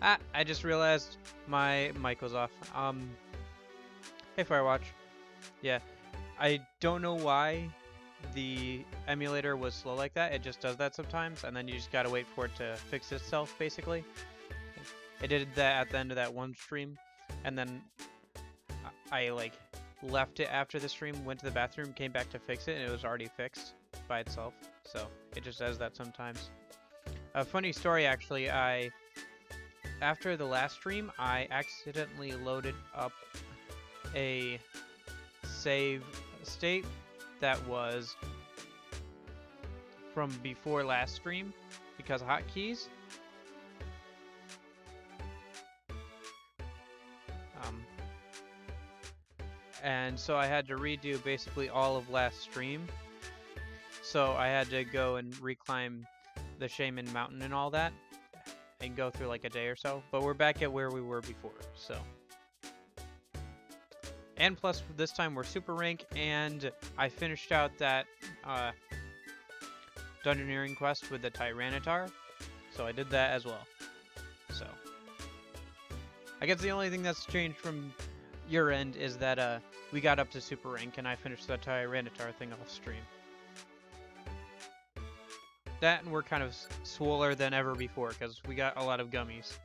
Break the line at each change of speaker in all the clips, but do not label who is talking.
Ah, I just realized my mic was off. Hey Firewatch. Yeah, I don't know why the emulator was slow like that. It just does that sometimes, and then you just gotta wait for it to fix itself, basically. It did that at the end of that one stream, and then I like left it after the stream, went to the bathroom, came back to fix it, and it was already fixed by itself. So it just does that sometimes. A funny story, actually. After the last stream, I accidentally loaded up a save state that was from before last stream because of hotkeys. And so I had to redo basically all of last stream. So I had to go and reclimb the Shaman Mountain and all that and go through like a day or so. But we're back at where we were before, so. And plus, this time we're super rank, and I finished out that Dungeoneering quest with the Tyranitar, so I did that as well. So, I guess the only thing that's changed from your end is that we got up to super rank, and I finished the Tyranitar thing off stream. That, and we're kind of swoller than ever before, because we got a lot of gummies.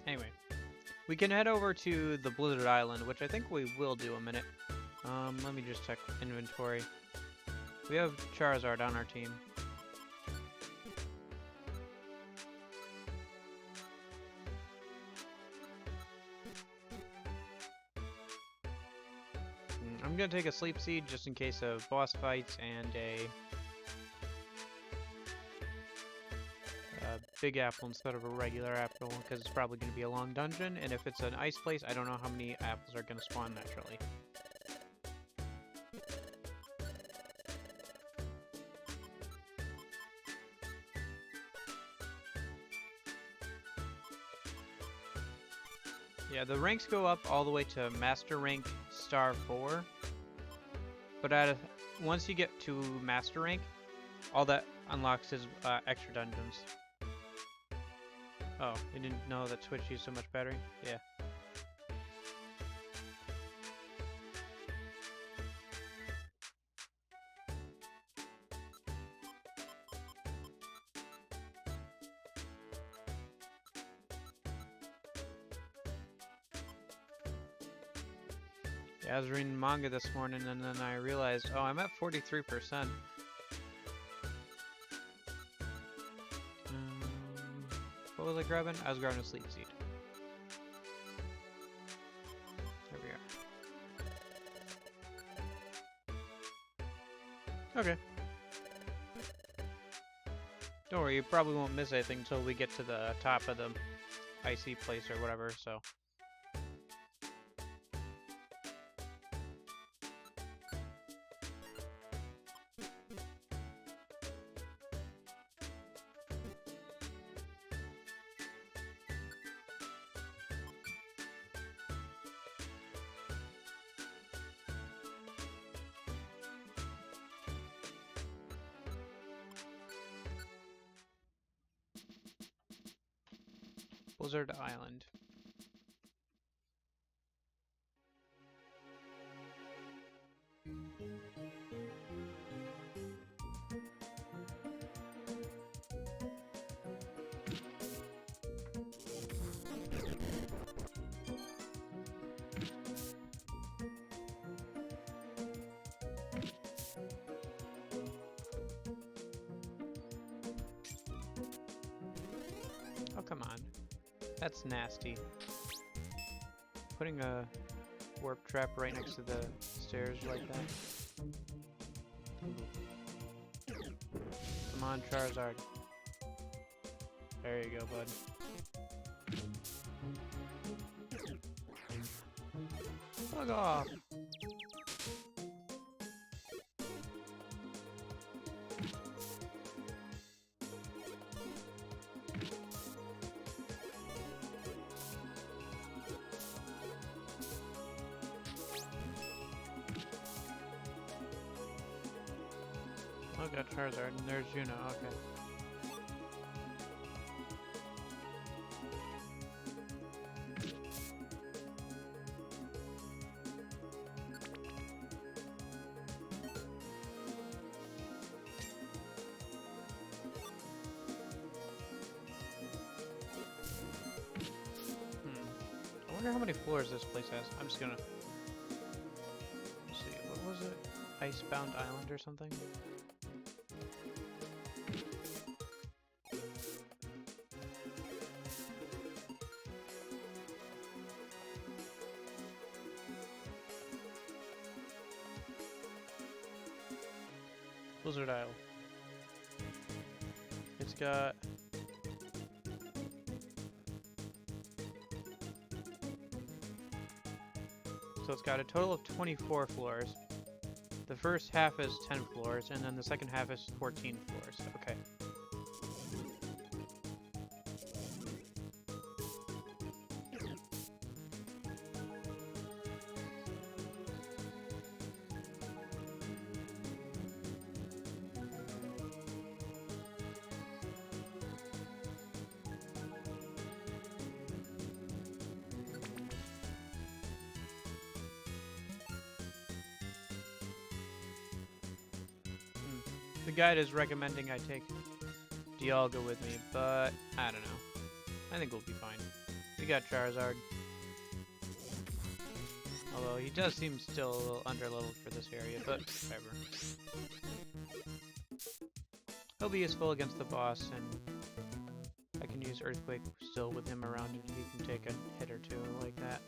Anyway, we can head over to the Blizzard Island, which I think we will do a minute. Let me just check inventory. We have Charizard on our team. I'm gonna take a Sleep Seed just in case of boss fights and a Big Apple instead of a regular apple, because it's probably going to be a long dungeon, and if it's an ice place, I don't know how many apples are going to spawn naturally. Yeah, the ranks go up all the way to Master Rank Star 4, but once you get to Master Rank, all that unlocks is extra dungeons. Oh, you didn't know that Switch used so much battery? Yeah. Yeah, I was reading manga this morning and then I realized, oh, I'm at 43%. What was I grabbing? I was grabbing a Sleep Seed. There we are. Okay. Don't worry, you probably won't miss anything until we get to the top of the icy place or whatever, so. Blizzard Island. Oh, come on. That's nasty. Putting a warp trap right next to the stairs like that. Come on, Charizard. There you go, bud. Bug off! still got Charizard, and there's Juno, okay. I wonder how many floors this place has. I'm just gonna... Let's see, what was it? Icebound Island or something? Blizzard Isle. It's got... So it's got a total of 24 floors. The first half is 10 floors, and then the second half is 14 floors. Okay. The guide is recommending I take Dialga with me, but I don't know. I think we'll be fine. We got Charizard. Although he does seem still a little underleveled for this area, but whatever. He'll be useful against the boss, and I can use Earthquake still with him around, and he can take a hit or two like that.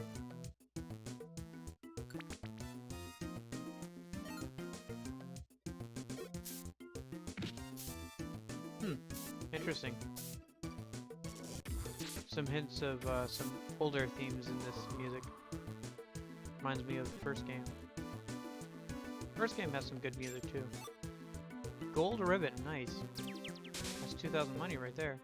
Interesting. Some hints of some older themes in this music. Reminds me of the first game. First game has some good music too. Gold ribbon, nice. That's 2,000 money right there.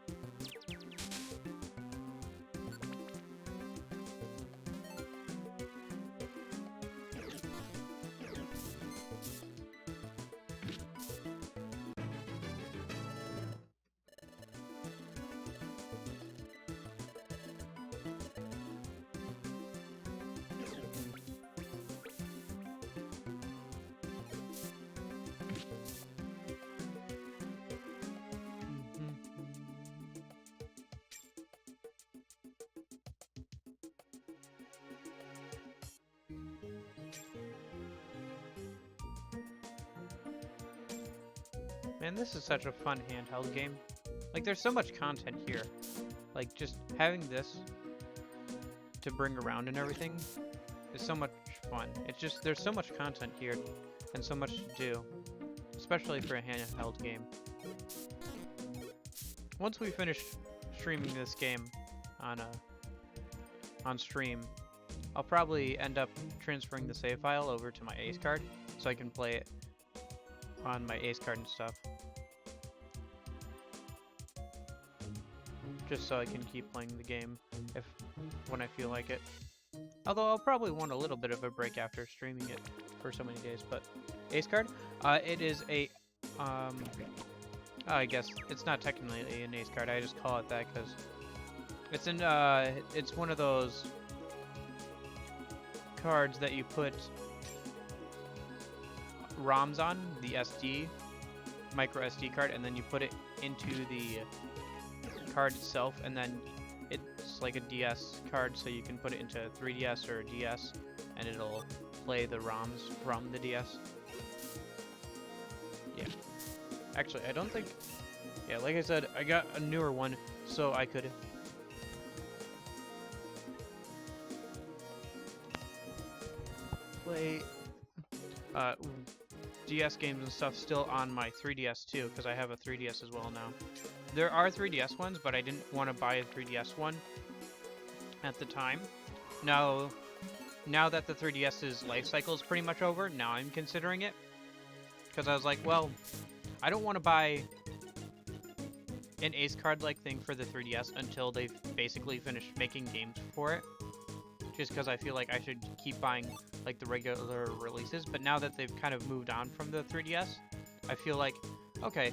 Man, this is such a fun handheld game. Like, there's so much content here. Like, just having this to bring around and everything is so much fun. It's just, there's so much content here and so much to do, especially for a handheld game. Once we finish streaming this game on stream, I'll probably end up transferring the save file over to my Ace card so I can play it on my Ace card and stuff. Just so I can keep playing the game when I feel like it. Although I'll probably want a little bit of a break after streaming it for so many days. But Ace card, it is a I guess it's not technically an Ace card. I just call it that because it's it's one of those cards that you put ROMs on, the SD micro SD card, and then you put it into the card itself, and then it's like a DS card, so you can put it into 3DS or a DS, and it'll play the ROMs from the DS. Yeah. Actually, I don't think... Yeah, like I said, I got a newer one, so I could... play DS games and stuff still on my 3DS too, because I have a 3DS as well now. There are 3DS ones, but I didn't want to buy a 3DS one at the time. Now that the 3DS's life cycle is pretty much over, now I'm considering it. Because I was like, well, I don't want to buy an Ace card-like thing for the 3DS until they've basically finished making games for it. Just because I feel like I should keep buying like the regular releases. But now that they've kind of moved on from the 3DS, I feel like Okay,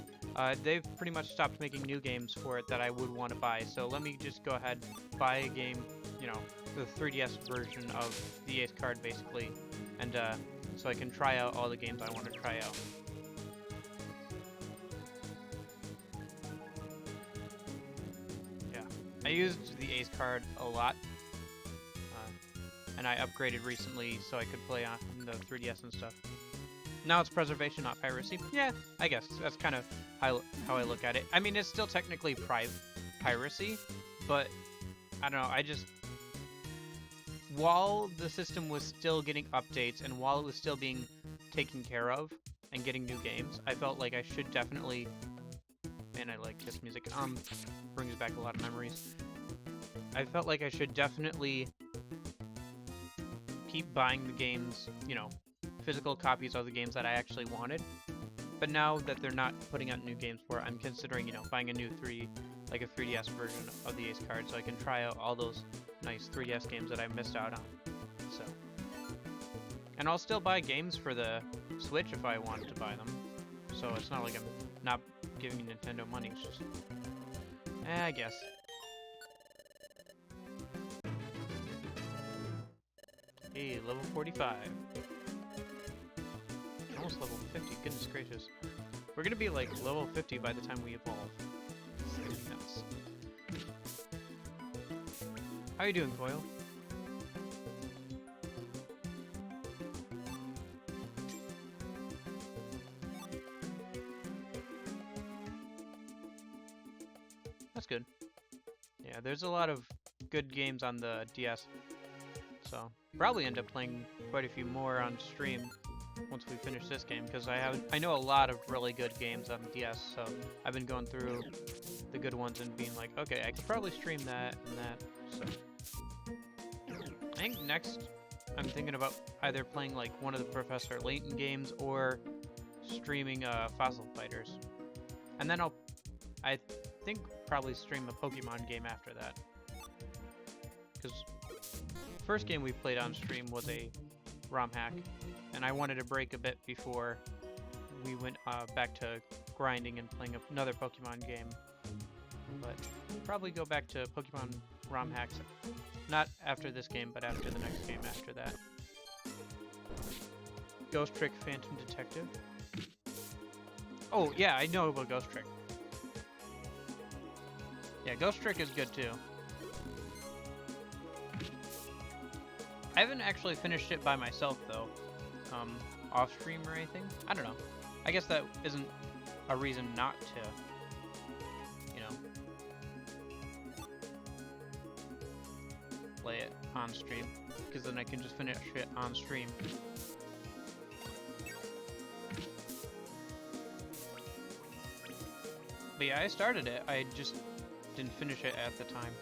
they've pretty much stopped making new games for it that I would want to buy, so let me just go ahead, buy a game, you know, the 3DS version of the Ace card, basically, and, so I can try out all the games I want to try out. Yeah, I used the Ace card a lot, and I upgraded recently so I could play on the 3DS and stuff. Now it's preservation, not piracy. Yeah, I guess that's kind of how I look at it. I mean, it's still technically piracy, but I don't know. I just, while the system was still getting updates and while it was still being taken care of and getting new games, I felt like I should definitely. Man, I like this music. Brings back a lot of memories. I felt like I should definitely keep buying the games, you know, physical copies of the games that I actually wanted. But now that they're not putting out new games for it, I'm considering, you know, buying a new 3DS version of the Ace card so I can try out all those nice 3DS games that I missed out on. So, and I'll still buy games for the Switch if I wanted to buy them. So it's not like I'm not giving Nintendo money. It's just, I guess. Hey, level 45. Almost level 50, goodness gracious. We're gonna be like level 50 by the time we evolve. It's nuts. How you doing, Coil? That's good. Yeah, there's a lot of good games on the DS, so probably end up playing quite a few more on stream once we finish this game, because I know a lot of really good games on the DS, so I've been going through the good ones and being like, okay, I could probably stream that and that. So I think next I'm thinking about either playing like one of the Professor Layton games or streaming Fossil Fighters, and then I think probably stream a Pokemon game after that, because the first game we played on stream was a ROM hack, and I wanted to break a bit before we went back to grinding and playing another Pokemon game. But probably go back to Pokemon ROM hacks, not after this game, but after the next game after that. Ghost Trick Phantom Detective. Oh yeah, I know about Ghost Trick. Yeah, Ghost Trick is good too. I haven't actually finished it by myself though, off stream or anything. I don't know. I guess that isn't a reason not to, you know, play it on stream, because then I can just finish it on stream. But yeah, I started it. I just didn't finish it at the time.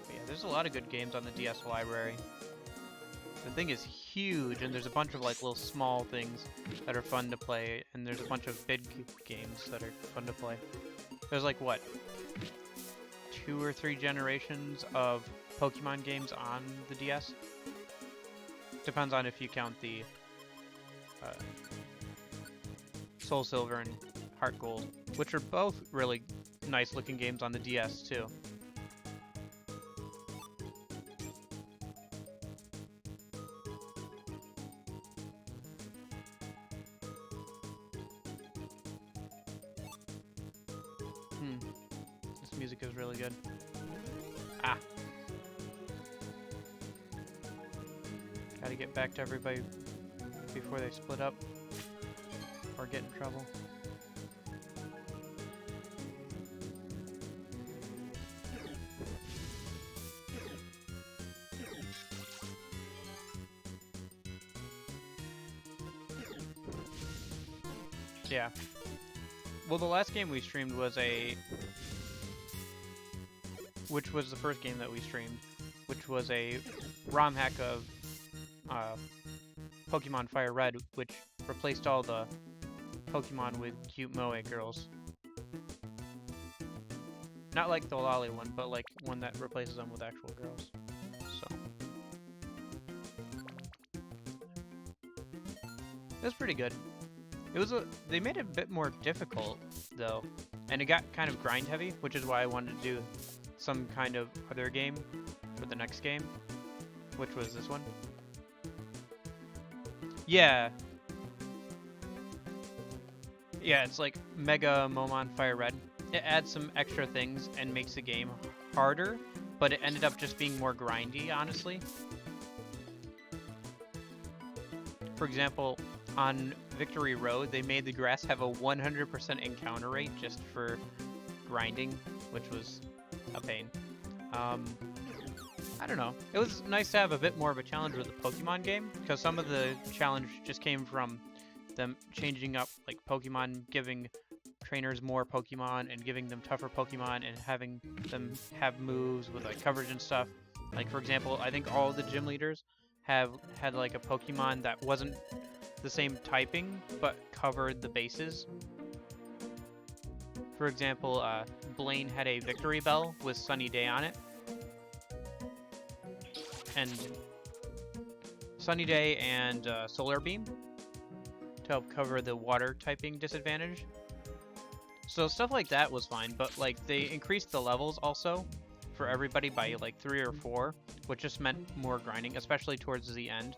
But yeah, there's a lot of good games on the DS library. The thing is huge, and there's a bunch of like little small things that are fun to play, and there's a bunch of big games that are fun to play. There's like, what, 2 or 3 generations of Pokemon games on the DS? Depends on if you count the Soul Silver and Heart Gold, which are both really nice looking games on the DS too. This music is really good. Ah. Gotta get back to everybody before they split up or get in trouble. Yeah. Well, the last game we streamed was which was the first game that we streamed, which was a ROM hack of Pokemon Fire Red, which replaced all the Pokemon with cute moe girls. Not like the lolly one, but like one that replaces them with actual girls. So that's pretty good. They made it a bit more difficult though, and it got kind of grind heavy, which is why I wanted to do some kind of other game for the next game, which was this one. Yeah. Yeah, it's like Mega Momon Fire Red. It adds some extra things and makes the game harder, but it ended up just being more grindy, honestly. For example, on Victory Road, they made the grass have a 100% encounter rate just for grinding, which was a pain. I don't know. It was nice to have a bit more of a challenge with the Pokemon game, because some of the challenge just came from them changing up, like Pokemon giving trainers more Pokemon and giving them tougher Pokemon and having them have moves with like coverage and stuff. Like for example, I think all the gym leaders have had like a Pokemon that wasn't the same typing but covered the bases. For example, Blaine had a Victory Bell with Sunny Day on it. And Sunny Day and Solar Beam to help cover the water typing disadvantage. So stuff like that was fine, but like they increased the levels also for everybody by like 3 or 4, which just meant more grinding, especially towards the end,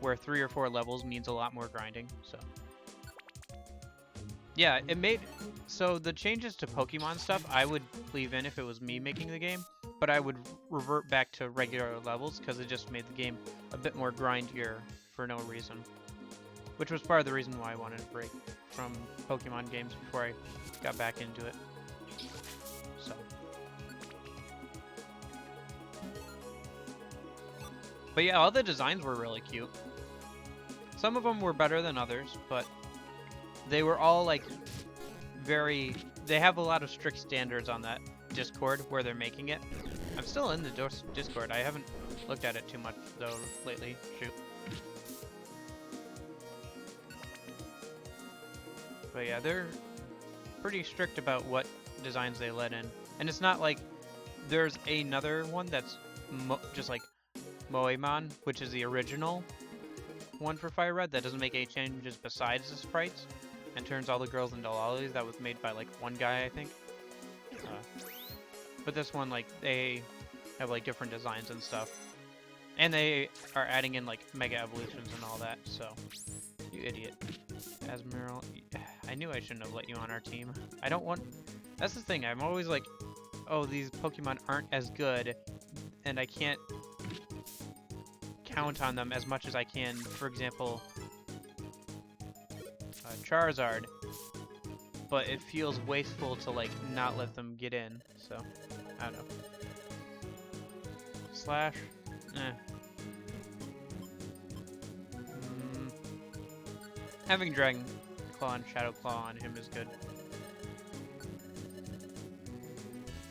where 3 or 4 levels means a lot more grinding. So yeah, so the changes to Pokemon stuff I would leave in if it was me making the game, but I would revert back to regular levels because it just made the game a bit more grindier for no reason. Which was part of the reason why I wanted to break from Pokemon games before I got back into it. So. But yeah, all the designs were really cute. Some of them were better than others, but they were all like they have a lot of strict standards on that Discord where they're making it. I'm still in the Discord. I haven't looked at it too much though lately. Shoot. But yeah, they're pretty strict about what designs they let in. And it's not like there's another one that's just like Moemon, which is the original one for Fire Red that doesn't make any changes besides the sprites and turns all the girls into lollies. That was made by like one guy, I think. But this one, like, they have like different designs and stuff. And they are adding in like Mega Evolutions and all that, so. You idiot. Asmeral. I knew I shouldn't have let you on our team. I don't want... That's the thing, I'm always like, oh, these Pokemon aren't as good, and I can't count on them as much as I can. For example, Charizard. But it feels wasteful to, like, not let them get in, so, I don't know. Slash? Having Dragon Claw and Shadow Claw on him is good.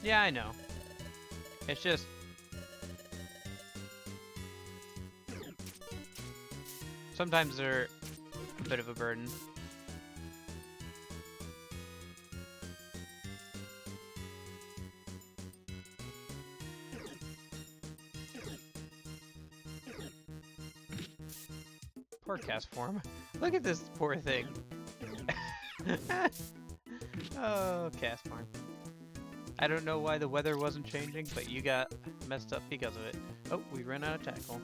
Yeah, I know. It's just... sometimes they're a bit of a burden. Poor Castform. Look at this poor thing. Oh, Castform. I don't know why the weather wasn't changing, but you got messed up because of it. Oh, we ran out of tackle.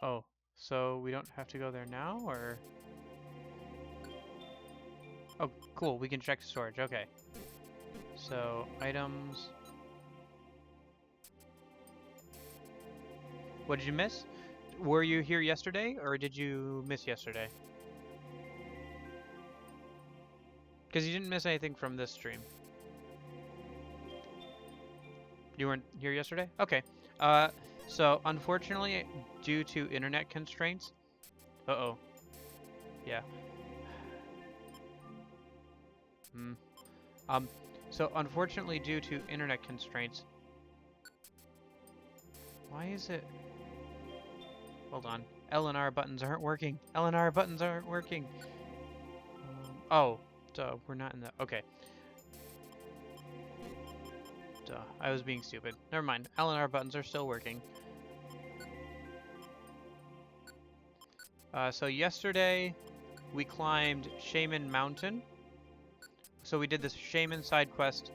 Oh, so we don't have to go there now, or? Oh, cool, we can check storage, okay. So, items... What did you miss? Were you here yesterday, or did you miss yesterday? Because you didn't miss anything from this stream. You weren't here yesterday? Okay. So unfortunately, due to internet constraints... Uh-oh. Yeah. So unfortunately, due to internet constraints, why is it? Hold on. L and R buttons aren't working. L and R buttons aren't working. Oh, duh, we're not in the. Okay. Duh, I was being stupid. Never mind. L and R buttons are still working. So yesterday, we climbed Shaman Mountain. So we did this Shaman side quest,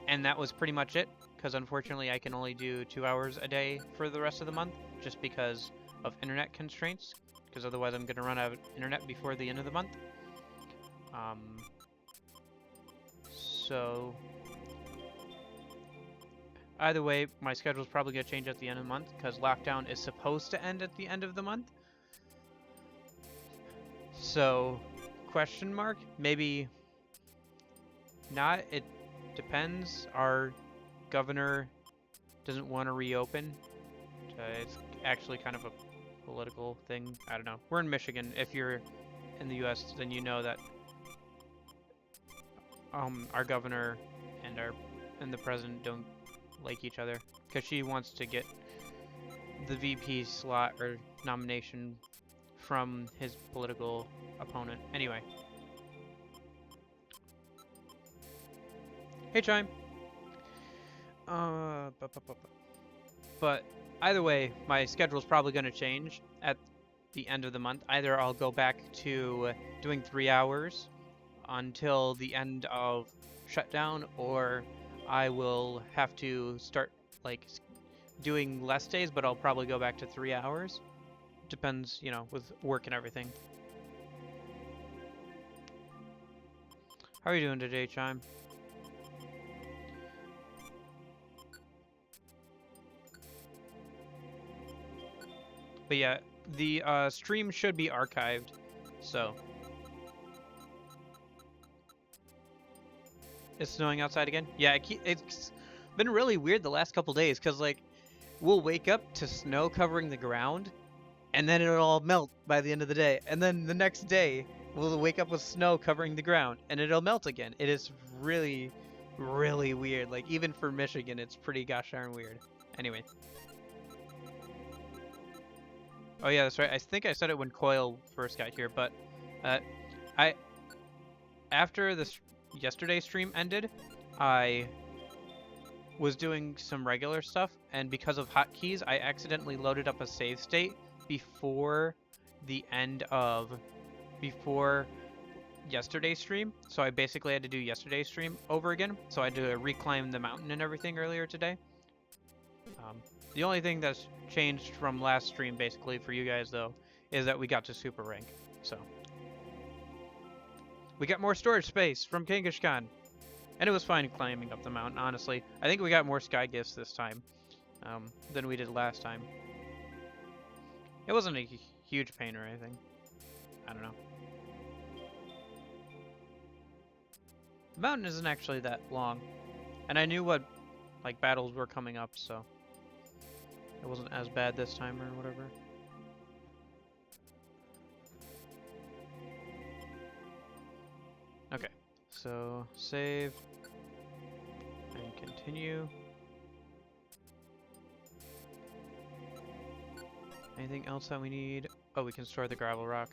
and that was pretty much it. Because unfortunately, I can only do 2 hours a day for the rest of the month, just because of internet constraints. Because otherwise, I'm gonna run out of internet before the end of the month. So either way, my schedule's probably gonna change at the end of the month because lockdown is supposed to end at the end of the month. So, question mark? Maybe not. It depends. Our governor doesn't want to reopen. It's actually kind of a political thing. I don't know. We're in Michigan. If you're in the U.S., then you know that our governor and the president don't like each other because she wants to get the VP slot or nomination from his political opponent. Anyway. Hey, Chime. But either way, my schedule's probably going to change at the end of the month. Either I'll go back to doing 3 hours until the end of shutdown, or I will have to start like doing less days, but I'll probably go back to 3 hours. Depends, you know, with work and everything. How are you doing today, Chime? But yeah, the stream should be archived, so. It's snowing outside again? Yeah, it's been really weird the last couple days, because, like, we'll wake up to snow covering the ground, and then it'll all melt by the end of the day. And then the next day, we'll wake up with snow covering the ground, and it'll melt again. It is really, really weird. Like, even for Michigan, it's pretty gosh darn weird. Anyway. Oh yeah, that's right. I think I said it when Coil first got here, but after this yesterday's stream ended, I was doing some regular stuff, and because of hotkeys, I accidentally loaded up a save state before yesterday's stream. So I basically had to do yesterday's stream over again. So I had to reclimb the mountain and everything earlier today. The only thing that's changed from last stream, basically, for you guys, though, is that we got to super rank. So we got more storage space from Genghis Khan. And it was fine climbing up the mountain, honestly. I think we got more sky gifts this time than we did last time. It wasn't a huge pain or anything. I don't know. The mountain isn't actually that long. And I knew what, like, battles were coming up, so it wasn't as bad this time or whatever. Okay, so save and continue. Anything else that we need? Oh, we can store the gravel rock.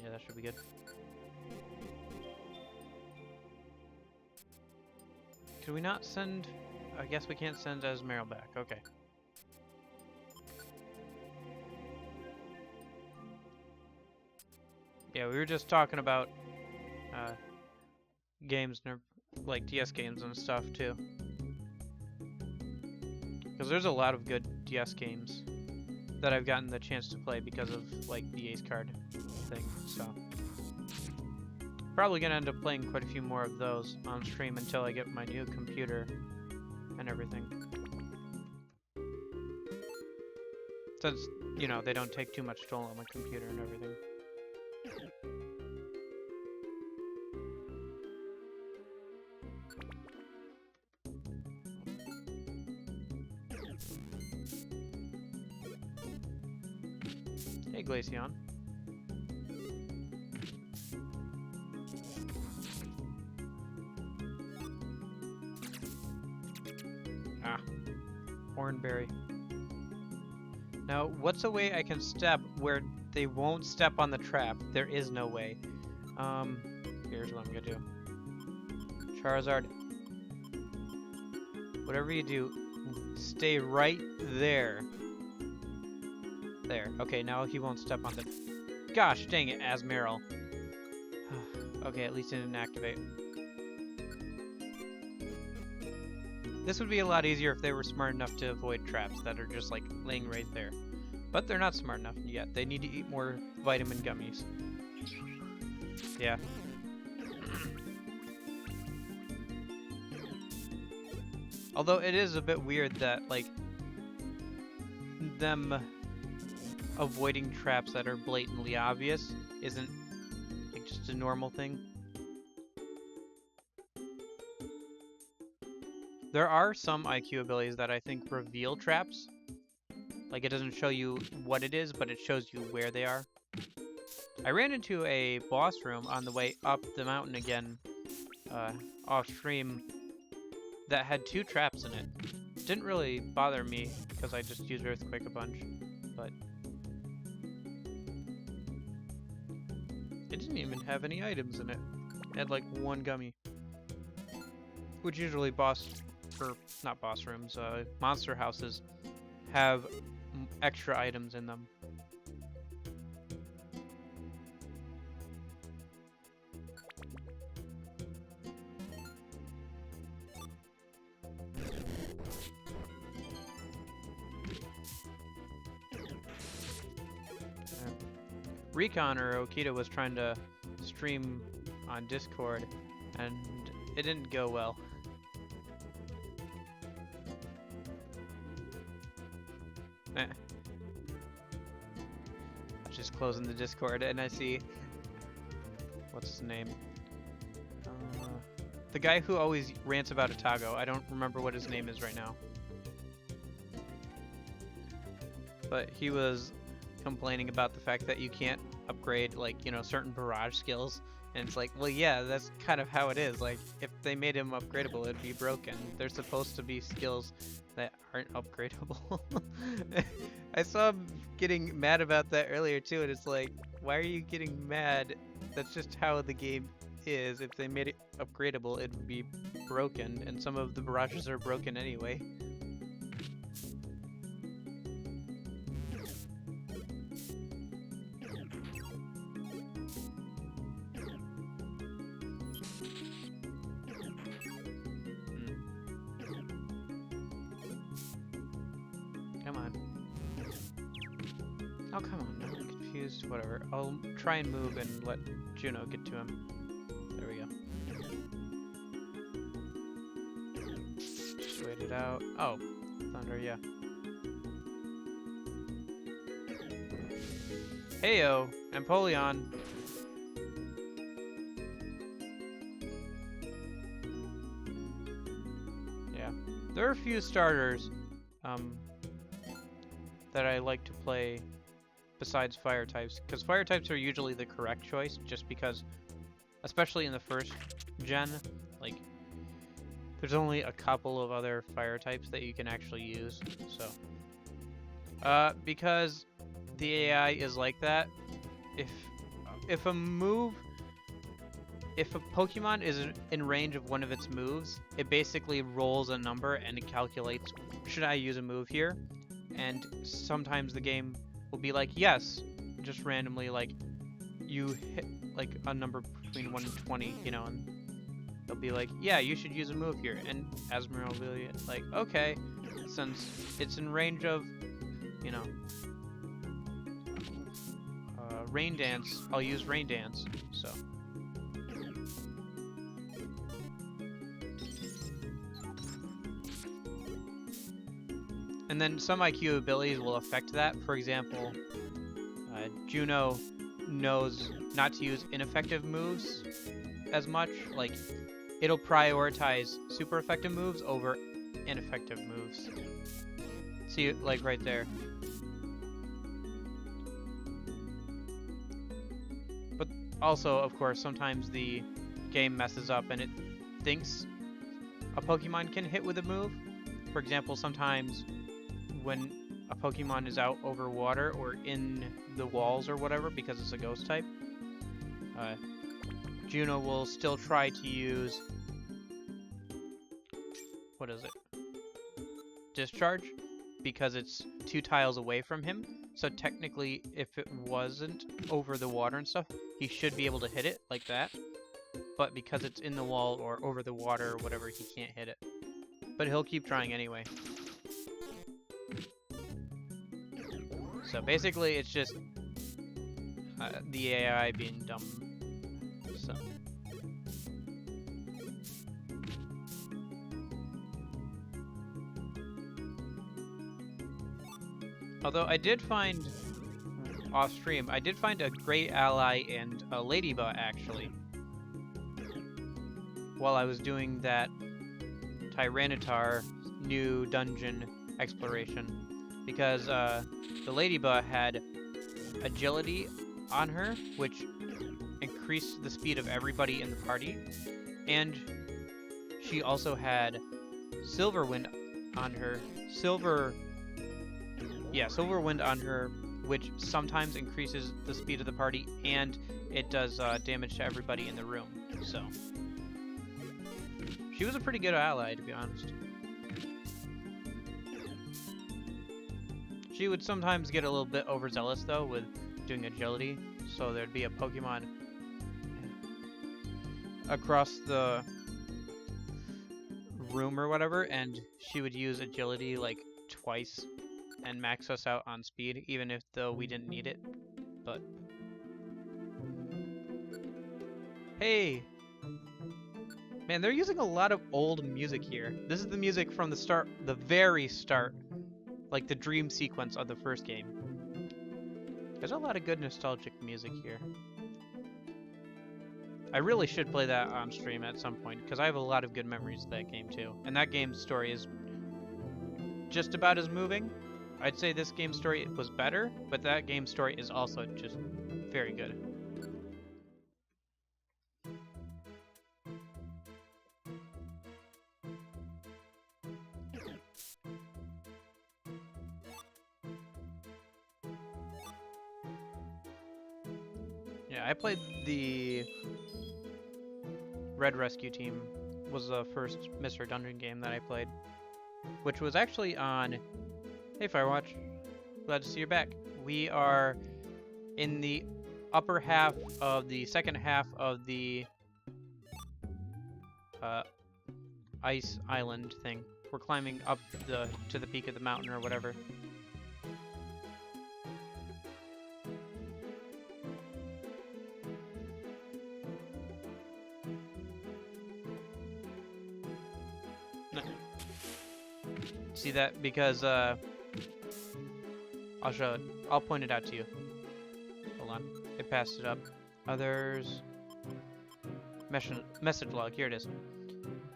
Yeah, that should be good. Could we not send... I guess we can't send Ezmeril back. Okay. Yeah, we were just talking about games, like DS games and stuff too. Because there's a lot of good DS games that I've gotten the chance to play because of like the Ace card thing. So probably gonna end up playing quite a few more of those on stream until I get my new computer and everything. Since, you know, they don't take too much toll on my computer and everything. Hey, Glaceon. Ah, Hornberry. Now, what's a way I can step where they won't step on the trap? There is no way. Here's what I'm gonna do. Charizard, whatever you do, stay right there. There. Okay, now he won't step on the... Gosh dang it, Asmeryl. Okay, at least it didn't activate. This would be a lot easier if they were smart enough to avoid traps that are just like laying right there. But they're not smart enough yet. They need to eat more vitamin gummies. Yeah. Although it is a bit weird that, like, them avoiding traps that are blatantly obvious isn't, like, just a normal thing. There are some IQ abilities that I think reveal traps. Like, it doesn't show you what it is, but it shows you where they are. I ran into a boss room on the way up the mountain again, off stream, that had 2 traps in it. Didn't really bother me because I just used Earthquake a bunch, but it didn't even have any items in it. It had like 1 gummy, which usually not boss rooms, monster houses have extra items in them. Recon or Okita was trying to stream on Discord, and it didn't go well. Just closing the Discord, and I see... What's his name? The guy who always rants about Otago. I don't remember what his name is right now. But he was complaining about the fact that you can't upgrade, like, you know, certain barrage skills. And it's like, well, yeah, that's kind of how it is. Like, if they made him upgradable, it'd be broken. They're supposed to be skills that aren't upgradable. I saw him getting mad about that earlier, too, and it's like, why are you getting mad? That's just how the game is. If they made it upgradable, it would be broken, and some of the barrages are broken anyway. Come on. Oh, come on. Now I'm confused. Whatever. I'll try and move and let Juno get to him. There we go. Just wait it out. Oh, Thunder, yeah. Heyo, Empoleon. Yeah. There are a few starters that I like to play besides fire types, because fire types are usually the correct choice, just because, especially in the first gen, like, there's only a couple of other fire types that you can actually use, so. Because the AI is like that, if a Pokemon is in range of one of its moves, it basically rolls a number and it calculates, should I use a move here? And sometimes the game will be like, yes, just randomly, like, you hit like a number between 1 and 20, you know, and they'll be like, yeah, you should use a move here. And Asmeryl will be like, okay, since it's in range of, you know, Rain Dance, I'll use Rain Dance, so. And then some IQ abilities will affect that. For example, Juno knows not to use ineffective moves as much. Like, it'll prioritize super effective moves over ineffective moves. See, like right there. also, of course, sometimes the game messes up and it thinks a Pokemon can hit with a move. For example, sometimes when a Pokemon is out over water or in the walls or whatever, because it's a ghost type, Juno will still try to use, what is it? Discharge, because it's 2 tiles away from him. So technically, if it wasn't over the water and stuff, he should be able to hit it like that. But because it's in the wall or over the water or whatever, he can't hit it. But he'll keep trying anyway. So basically, it's just the AI being dumb. So. Although I did find, off stream, I did find a great ally in a Ladybug actually. While I was doing that Tyranitar new dungeon exploration. Because the Ladybug had agility on her, which increased the speed of everybody in the party. And she also had Silverwind on her. Silverwind on her, which sometimes increases the speed of the party, and it does damage to everybody in the room. So she was a pretty good ally, to be honest. She would sometimes get a little bit overzealous though with doing agility, so there'd be a Pokemon across the room or whatever, and she would use agility like twice and max us out on speed, even if though we didn't need it. But hey, man, they're using a lot of old music here. This is the music from the start, the very start, like the dream sequence of the first game. There's a lot of good nostalgic music here. I really should play that on stream at some point, because I have a lot of good memories of that game too. And that game's story is just about as moving. I'd say this game's story was better, but that game's story is also just very good. Yeah, I played the Red Rescue Team, was the first Mr. Dungeon game that I played, which was actually on... Hey Firewatch, glad to see you're back. We are in the upper half of the second half of the ice island thing. We're climbing up to the peak of the mountain or whatever. No. See that? Because I'll point it out to you. Hold on. It passed it up. Others. Message log. Here it is.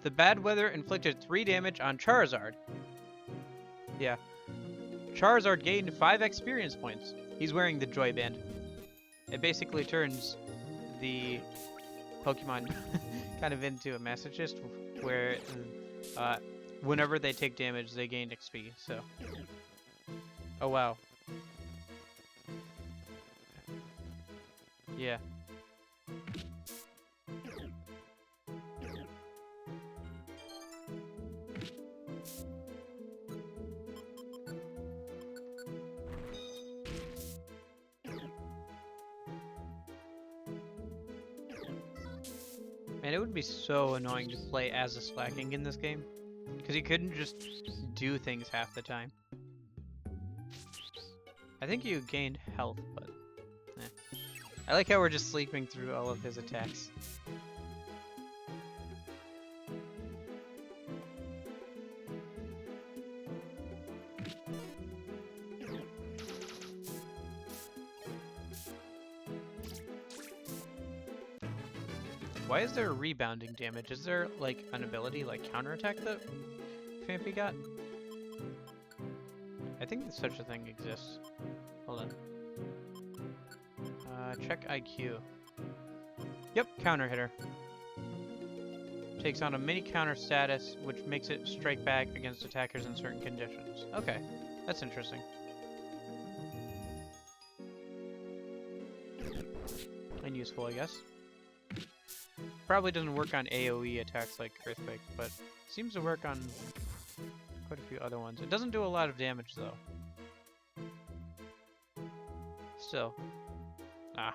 The bad weather inflicted 3 damage on Charizard. Yeah. Charizard gained 5 experience points. He's wearing the Joy Band. It basically turns the Pokemon kind of into a masochist, where whenever they take damage, they gain XP. So. Oh wow. Yeah. Man, it would be so annoying to play as a Slacking in this game, because you couldn't just do things half the time. I think you gained health, but I like how we're just sleeping through all of his attacks. Why is there rebounding damage? Is there like an ability like counterattack that Phanpy got? I think such a thing exists. Hold on. Check IQ. Yep, counter hitter. Takes on a mini counter status, which makes it strike back against attackers in certain conditions. Okay, that's interesting. And useful, I guess. Probably doesn't work on AoE attacks like Earthquake, but seems to work on quite a few other ones. It doesn't do a lot of damage, though. Still. Ah.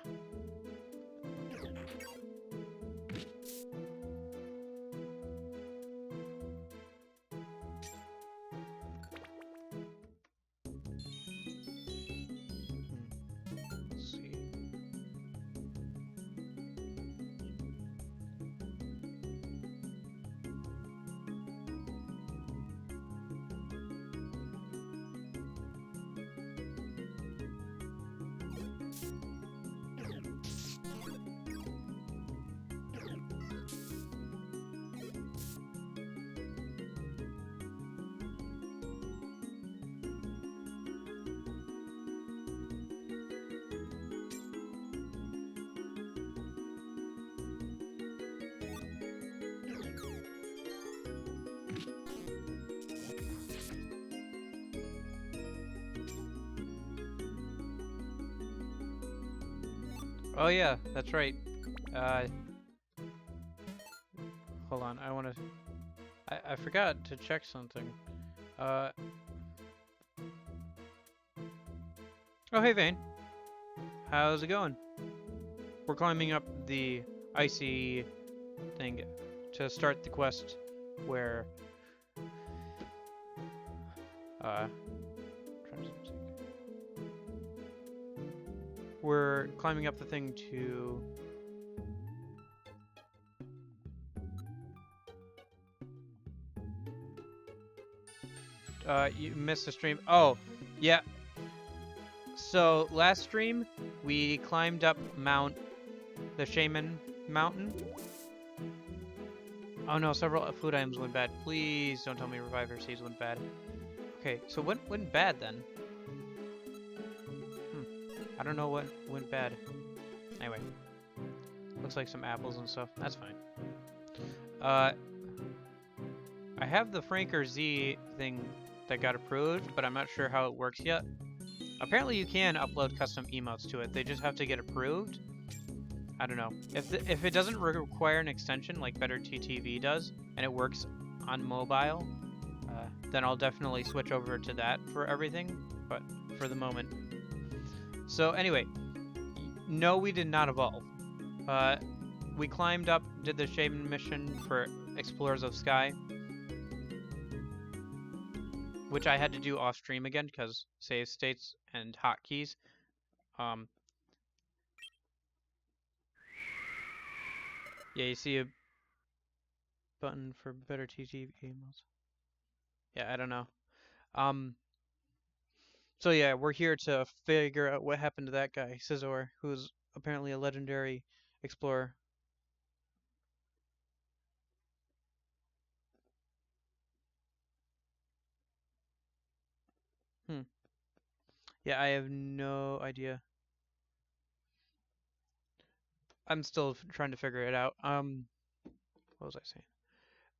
Let's see. Oh yeah, that's right. Hold on, I forgot to check something. Oh hey Vane. How's it going? We're climbing up the icy thing to start the quest where we're climbing up the thing to you missed the stream. Oh, yeah. So last stream we climbed up the Shaman Mountain. Oh no, several food items went bad. Please don't tell me Reviver Seeds went bad. Okay, so what went bad then? I don't know what went bad. Anyway. Looks like some apples and stuff. That's fine. I have the Franker Z thing that got approved, but I'm not sure how it works yet. Apparently you can upload custom emotes to it. They just have to get approved. I don't know. If it doesn't require an extension like Better TTV does, and it works on mobile, then I'll definitely switch over to that for everything, but for the moment. So anyway, no, we did not evolve. We climbed up, did the Shaman mission for Explorers of Sky, which I had to do off stream again because save states and hotkeys. Yeah, you see a button for Better TTV emails. Yeah, I don't know. So yeah, we're here to figure out what happened to that guy, Scizor, who's apparently a legendary explorer. Yeah, I have no idea. I'm still trying to figure it out. What was I saying?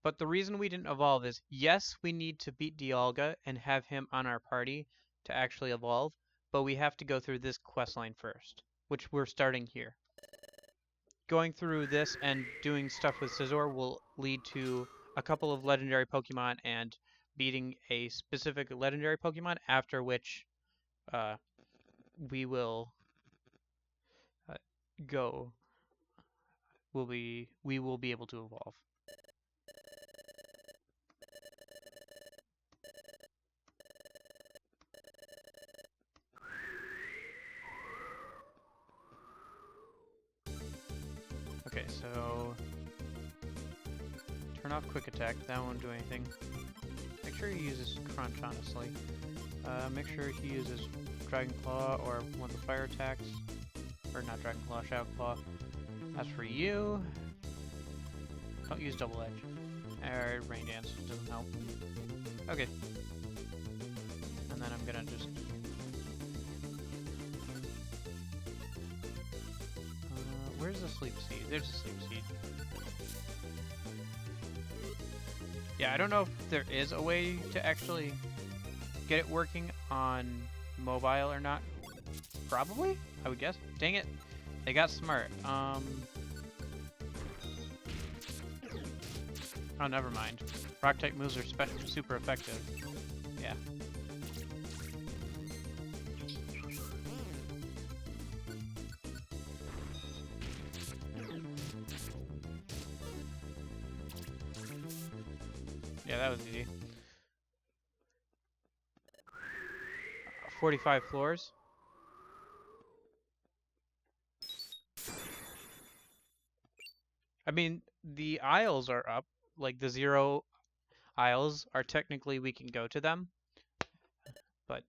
But the reason we didn't evolve is, yes, we need to beat Dialga and have him on our party to actually evolve, but we have to go through this quest line first, which we're starting here. Going through this and doing stuff with Scizor will lead to a couple of legendary Pokemon and beating a specific legendary Pokemon, after which we will we will be able to evolve. Okay, so turn off quick attack. That won't do anything. Make sure he uses crunch, honestly. Make sure he uses Dragon Claw or one of the fire attacks. Or not Dragon Claw, Shadow Claw. As for you, don't use Double Edge. Or Rain Dance, doesn't help. Okay. And then I'm gonna just... where Where's the sleep seed? There's the sleep seed. Yeah, I don't know if there is a way to actually get it working on mobile or not. Probably, I would guess. Dang it. They got smart. Oh, never mind. Rock type moves are super effective. Yeah. Yeah, that was easy. 45 floors. I mean, the aisles are up. Like, the 0 aisles are technically, we can go to them. But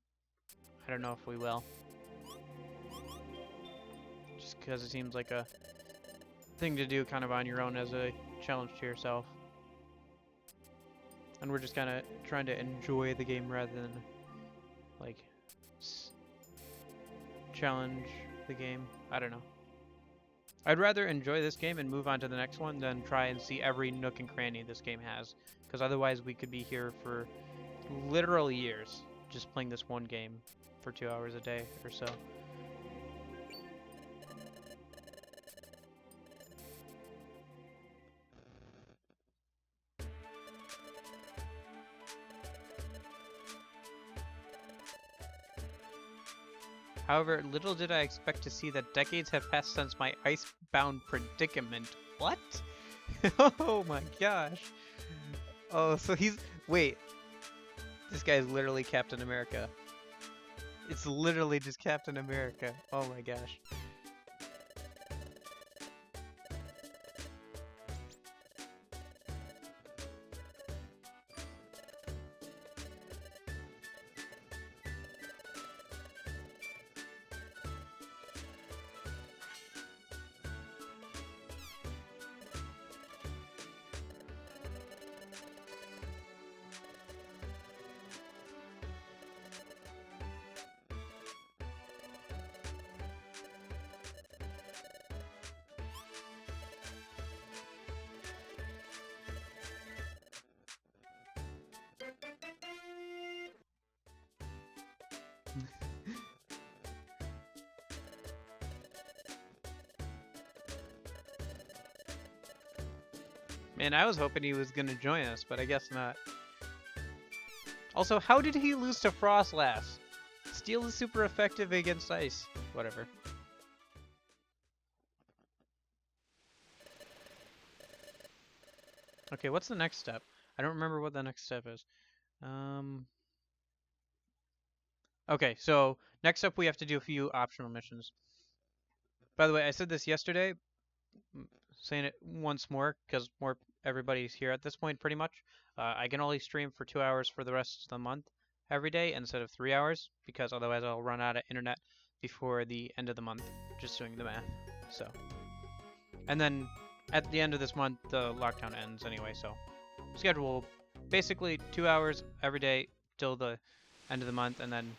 I don't know if we will. Just because it seems like a thing to do kind of on your own as a challenge to yourself. And we're just kind of trying to enjoy the game rather than, like, challenge the game. I don't know. I'd rather enjoy this game and move on to the next one than try and see every nook and cranny this game has. Because otherwise we could be here for literal years just playing this one game for 2 hours a day or so. However, little did I expect to see that decades have passed since my icebound predicament. What? Oh my gosh. Oh, so he's... Wait. This guy's literally Captain America. It's literally just Captain America. Oh my gosh. Man, I was hoping he was gonna join us, but I guess not. Also, how did he lose to Frostlass? Steel is super effective against ice. Whatever. Okay, what's the next step? I don't remember what the next step is. Okay, so next up we have to do a few optional missions. By the way, I said this yesterday, saying it once more because everybody's here at this point pretty much. I can only stream for 2 hours for the rest of the month every day instead of 3 hours because otherwise I'll run out of internet before the end of the month, just doing the math. So, and then at the end of this month the lockdown ends anyway, so schedule basically 2 hours every day till the end of the month, and then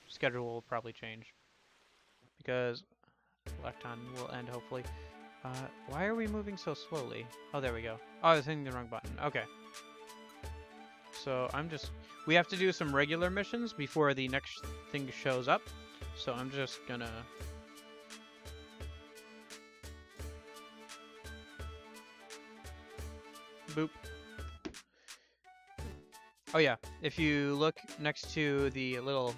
schedule will probably change because lockdown will end hopefully. Why are we moving so slowly? Oh, there we go. Oh, I was hitting the wrong button. Okay. So we have to do some regular missions before the next thing shows up. So I'm just gonna... Boop. Oh yeah, if you look next to the little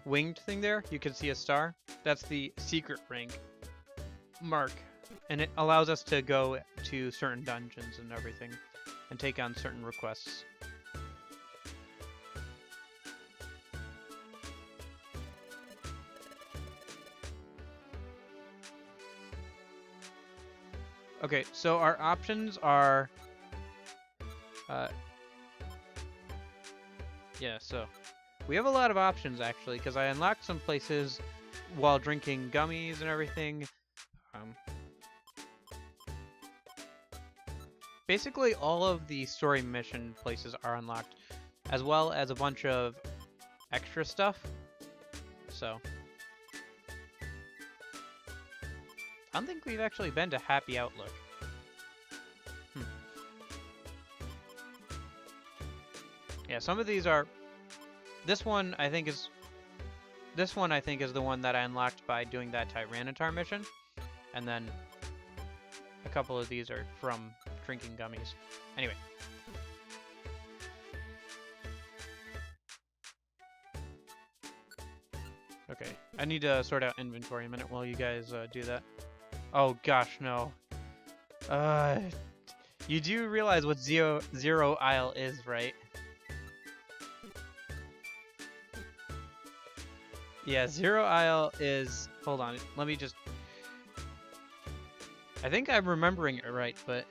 winged thing there, you can see a star. That's the secret rank mark. And it allows us to go to certain dungeons and everything, and take on certain requests. Okay, so our options are... yeah, so... We have a lot of options, actually, because I unlocked some places while drinking gummies and everything. Basically, all of the story mission places are unlocked, as well as a bunch of extra stuff. So, I don't think we've actually been to Happy Outlook. Yeah, some of these are... This one, I think, is... This one, I think, is the one that I unlocked by doing that Tyranitar mission. And then a couple of these are from drinking gummies. Anyway. Okay, I need to sort out inventory a minute while you guys do that. Oh gosh, no. You do realize what Zero Isle is, right? Yeah, Zero Isle is... Hold on, let me just... I think I'm remembering it right, but...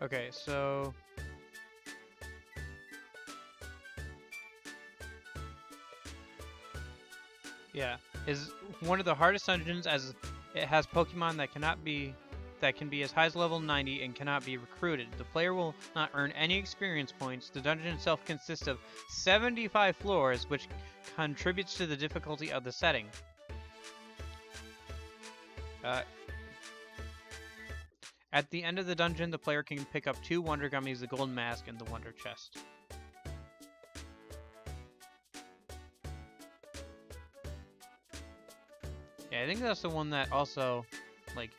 Okay, so... Yeah, is one of the hardest dungeons, as it has Pokemon that can be as high as level 90 and cannot be recruited. The player will not earn any experience points. The dungeon itself consists of 75 floors, which contributes to the difficulty of the setting. At the end of the dungeon, the player can pick up 2 Wonder Gummies, the Golden Mask, and the Wonder Chest. Yeah, I think that's the one that also, like,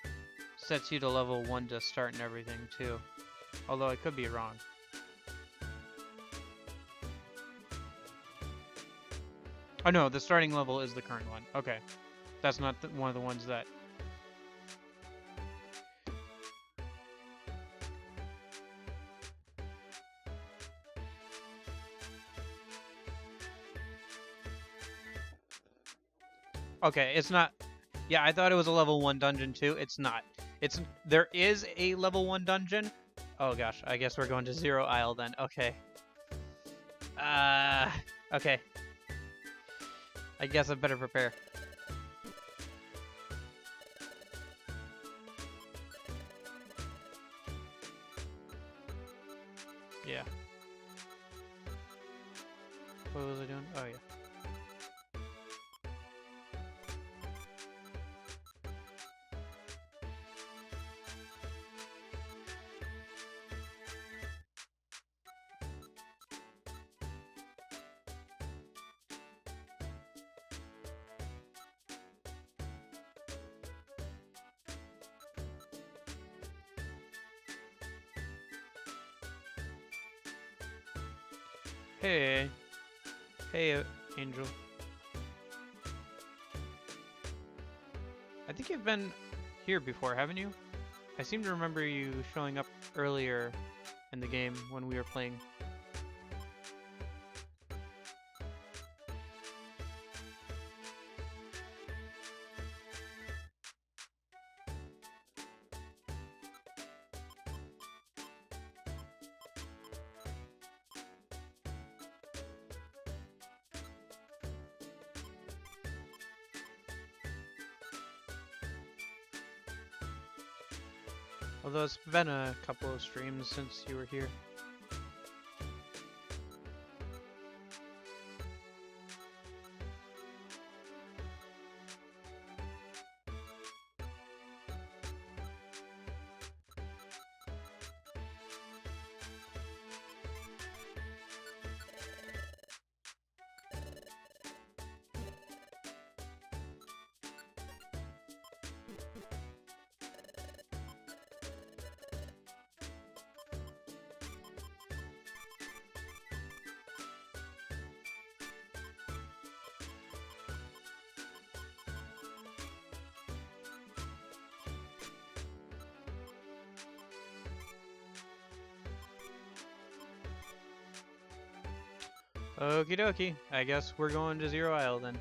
sets you to level 1 to start and everything, too. Although I could be wrong. Oh no, the starting level is the current one. Okay. That's not one of the ones that... Okay, it's not... Yeah, I thought it was a level 1 dungeon too. It's not. There is a level 1 dungeon. Oh gosh, I guess we're going to Zero Isle then. Okay. Okay. I guess I better prepare. Yeah. What was I doing? Oh yeah. Hey. Hey, Angel. I think you've been here before, haven't you? I seem to remember you showing up earlier in the game when we were playing. Although it's been a couple of streams since you were here. Okie dokie. I guess we're going to Zero Isle then.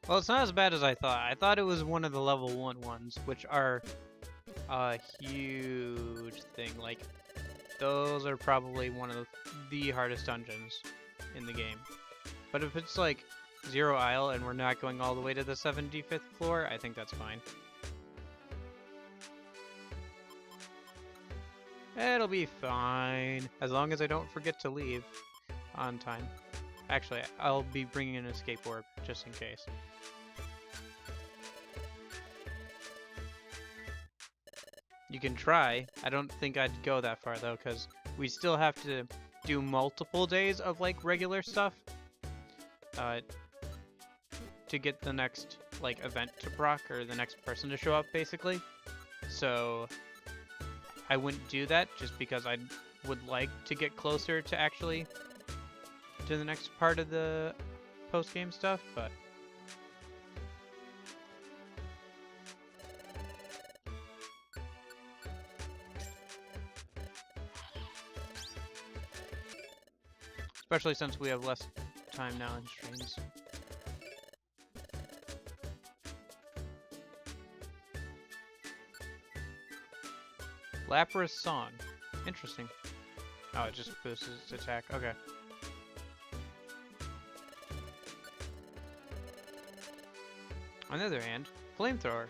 Well, it's not as bad as I thought. I thought it was one of the level 1 ones, which are a huge thing. Like, those are probably one of the hardest dungeons in the game. But if it's like Zero Isle and we're not going all the way to the 75th floor, I think that's fine. It'll be fine, as long as I don't forget to leave on time. Actually, I'll be bringing an escape orb, just in case. You can try. I don't think I'd go that far, though, because we still have to do multiple days of, like, regular stuff to get the next, like, event to proc, or the next person to show up, basically. So I wouldn't do that, just because I would like to get closer to actually to the next part of the post-game stuff, but especially since we have less time now in streams. Lapras Song. Interesting. Oh, it just boosts its attack. Okay. On the other hand, Flamethrower.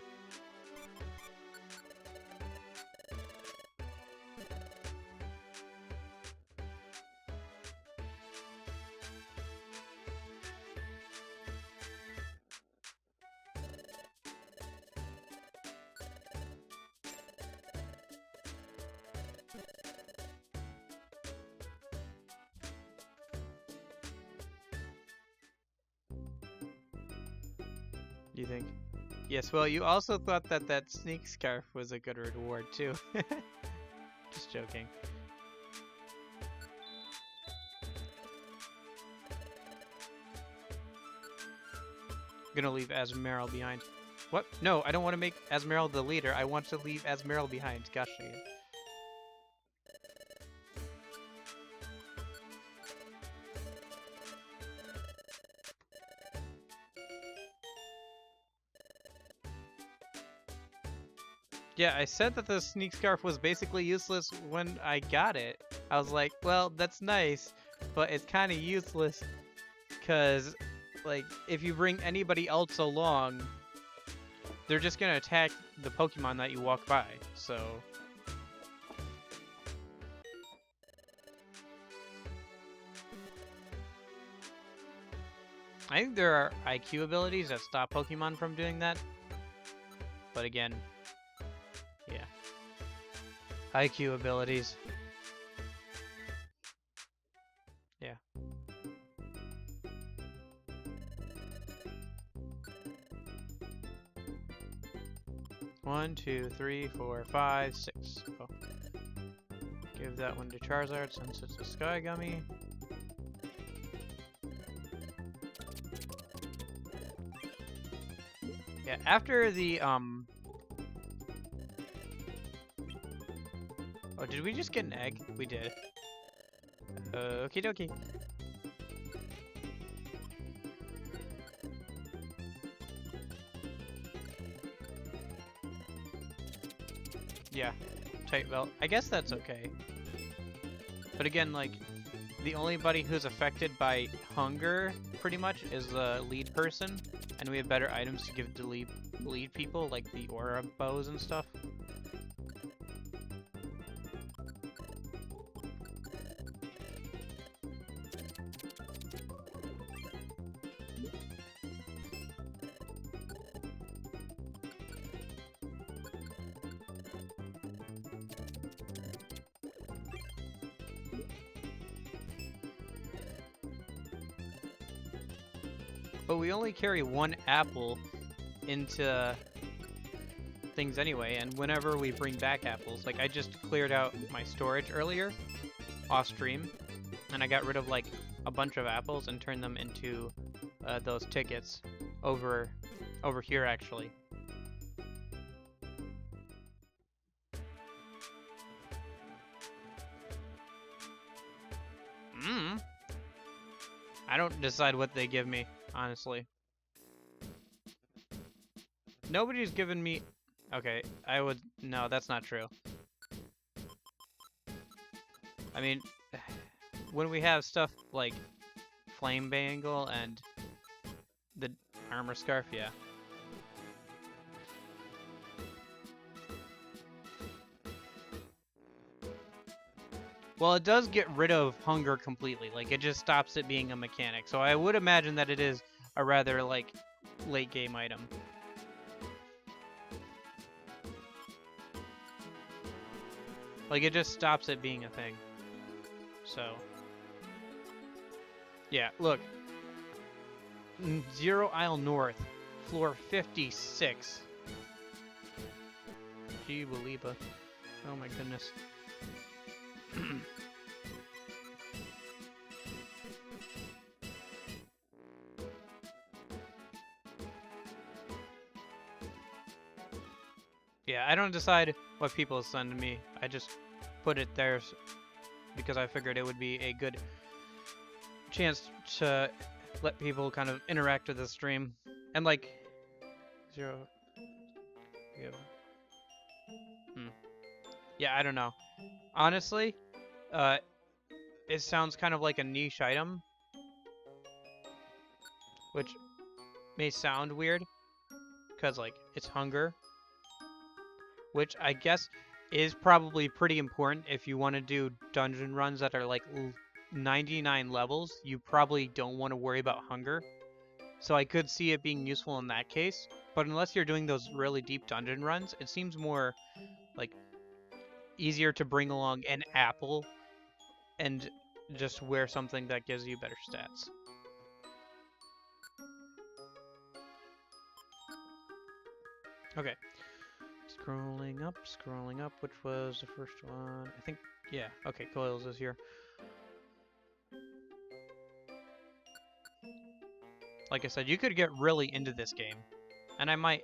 You think? Yes, well, you also thought that that sneak scarf was a good reward, too. Just joking. I'm gonna leave Azumarill behind. What? No, I don't want to make Azumarill the leader. I want to leave Azumarill behind. Gosh dang it. Yeah, I said that the sneak scarf was basically useless when I got it. I was like, well, that's nice, but it's kind of useless because, like, if you bring anybody else along, they're just gonna attack the Pokemon that you walk by, so... I think there are IQ abilities that stop Pokemon from doing that, but again, yeah. IQ abilities. Yeah. One, two, three, four, five, six. Oh. Give that one to Charizard since it's a Sky Gummy. Yeah, after the, Oh, did we just get an egg? We did. Okie dokie. Yeah, tight belt. I guess that's okay. But again, like, the only buddy who's affected by hunger, pretty much, is the lead person. And we have better items to give to lead people, like the aura bows and stuff. But we only carry one apple into things anyway, and whenever we bring back apples, like I just cleared out my storage earlier, off stream, and I got rid of like a bunch of apples and turned them into those tickets over here actually. I don't decide what they give me, honestly. Nobody's given me... Okay, I would... No, that's not true. I mean, when we have stuff like Flame Bangle and the Armor Scarf, yeah. Well, it does get rid of hunger completely. Like, it just stops it being a mechanic. So I would imagine that it is a rather, like, late game item. Like, it just stops it being a thing. So, yeah, look. Zero Isle North, floor 56. Gee, Waliba. Oh my goodness. Yeah, I don't decide what people send me. I just put it there because I figured it would be a good chance to let people kind of interact with the stream. And like, zero. Yeah. Yeah, I don't know. Honestly, it sounds kind of like a niche item, which may sound weird, because like it's hunger, which I guess is probably pretty important if you want to do dungeon runs that are like 99 levels. You probably don't want to worry about hunger. So I could see it being useful in that case, but unless you're doing those really deep dungeon runs, it seems more like easier to bring along an apple and just wear something that gives you better stats. Okay. Scrolling up, which was the first one? I think, yeah, okay, Coils is here. Like I said, you could get really into this game, and I might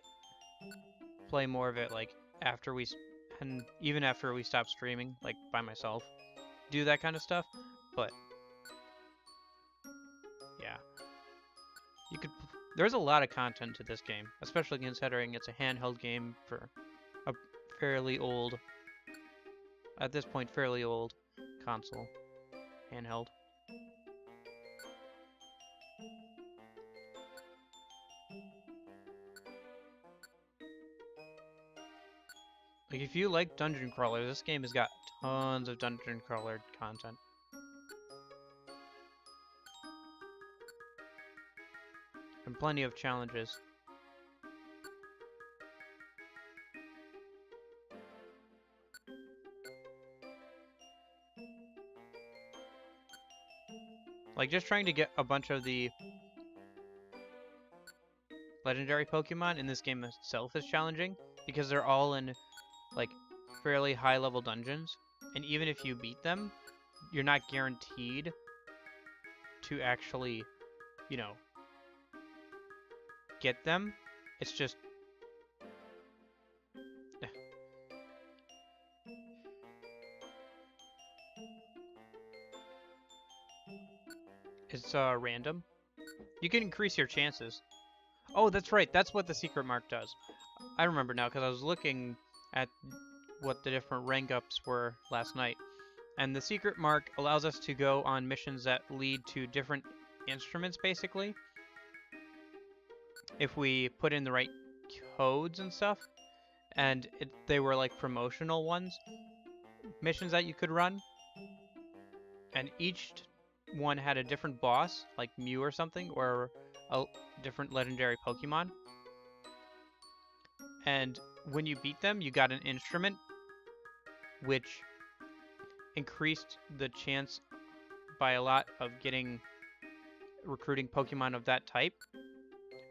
play more of it, like, after we, and even after we stop streaming, like, by myself, do that kind of stuff, but, yeah. You could, there's a lot of content to this game, especially considering it's a handheld game for a fairly old, at this point, fairly old console, handheld. Like, if you like dungeon crawlers, this game has got tons of dungeon crawler content. And plenty of challenges. Like, just trying to get a bunch of the legendary Pokemon in this game itself is challenging, because they're all in, like, fairly high-level dungeons. And even if you beat them, you're not guaranteed to actually, you know, get them. It's just... it's random. You can increase your chances. Oh, that's right. That's what the secret mark does. I remember now, because I was looking at what the different rank ups were last night. And the secret mark allows us to go on missions that lead to different instruments, basically. If we put in the right codes and stuff. And they were like promotional ones. Missions that you could run. And each one had a different boss, like Mew or something, or a different legendary Pokemon. And when you beat them, you got an instrument, which increased the chance by a lot of recruiting Pokemon of that type.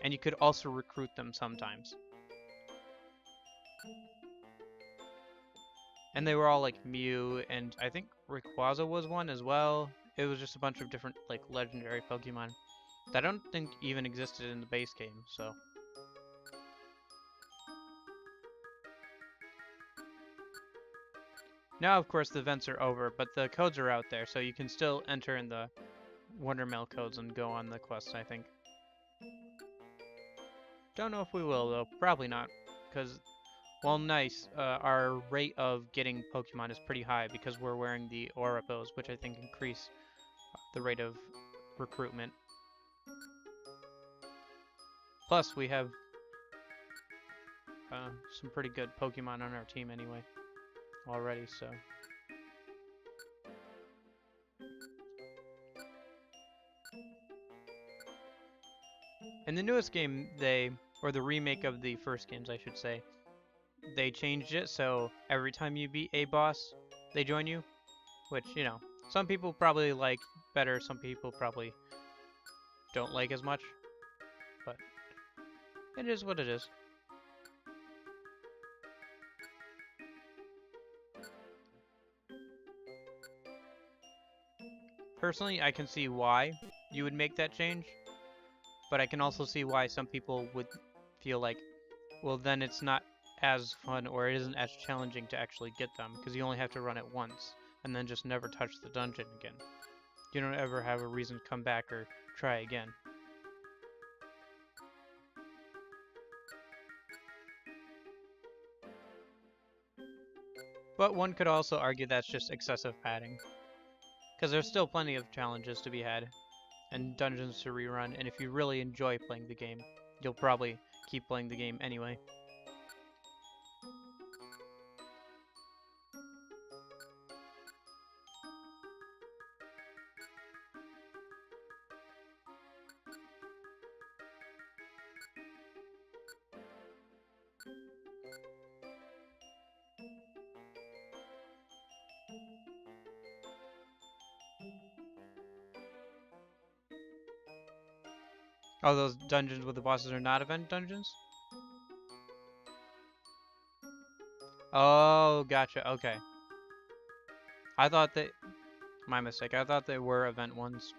And you could also recruit them sometimes. And they were all like Mew, and I think Rayquaza was one as well. It was just a bunch of different like legendary Pokemon that I don't think even existed in the base game, so. Now, of course, the events are over, but the codes are out there, so you can still enter in the Wondermail codes and go on the quest, I think. Don't know if we will, though. Probably not. Because, while nice, our rate of getting Pokemon is pretty high because we're wearing the Aura Bows, which I think increase the rate of recruitment. Plus, we have some pretty good Pokemon on our team anyway, already, so. In the newest game, or the remake of the first games, I should say, they changed it so every time you beat a boss, they join you, which, you know, some people probably like better, some people probably don't like as much, but it is what it is. Personally, I can see why you would make that change, but I can also see why some people would feel like, well, then it's not as fun or it isn't as challenging to actually get them because you only have to run it once and then just never touch the dungeon again. You don't ever have a reason to come back or try again. But one could also argue that's just excessive padding, because there's still plenty of challenges to be had and dungeons to rerun, and if you really enjoy playing the game, you'll probably keep playing the game anyway. Oh, those dungeons with the bosses are not event dungeons? Oh, gotcha, okay. I thought that... My mistake. I thought they were event ones.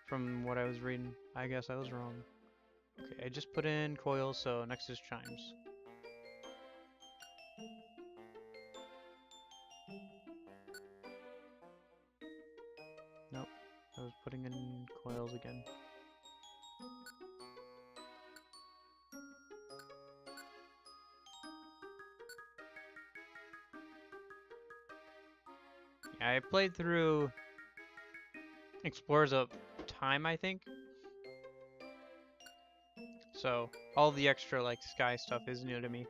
From what I was reading. I guess I was wrong. Okay, I just put in coils, so next is chimes. Nope. I was putting in coils again. Yeah, I played through Explorers of Time, I think. So, all the extra, like, sky stuff is new to me.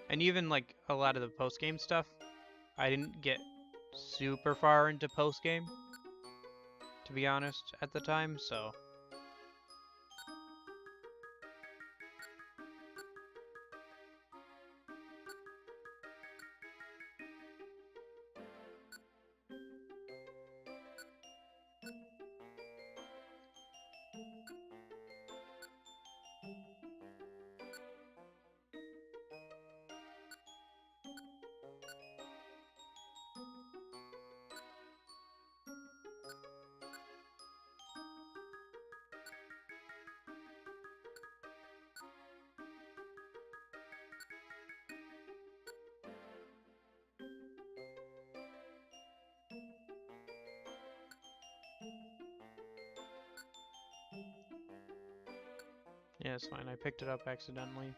And even, like, a lot of the post-game stuff, I didn't get super far into post-game, to be honest, at the time, so... Yeah, it's fine. I picked it up accidentally.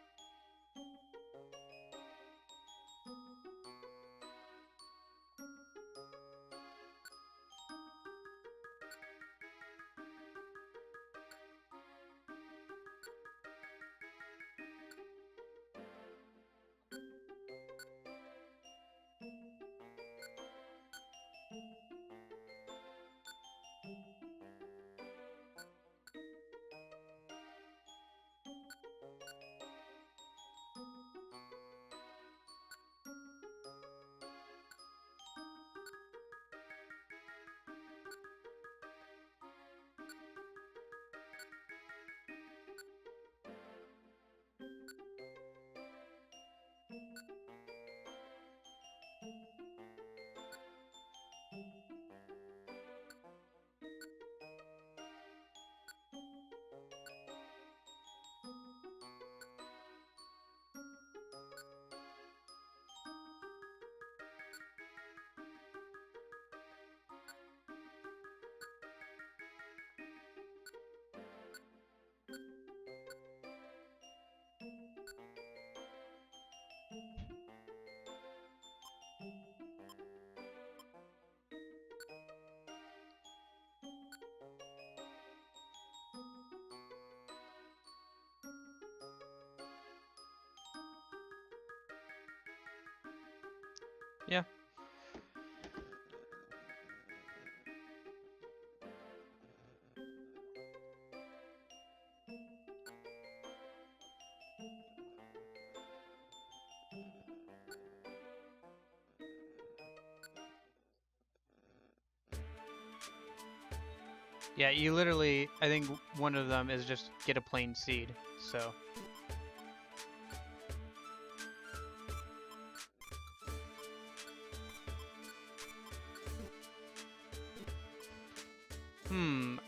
Yeah, you literally, I think one of them is just get a plain seed, so.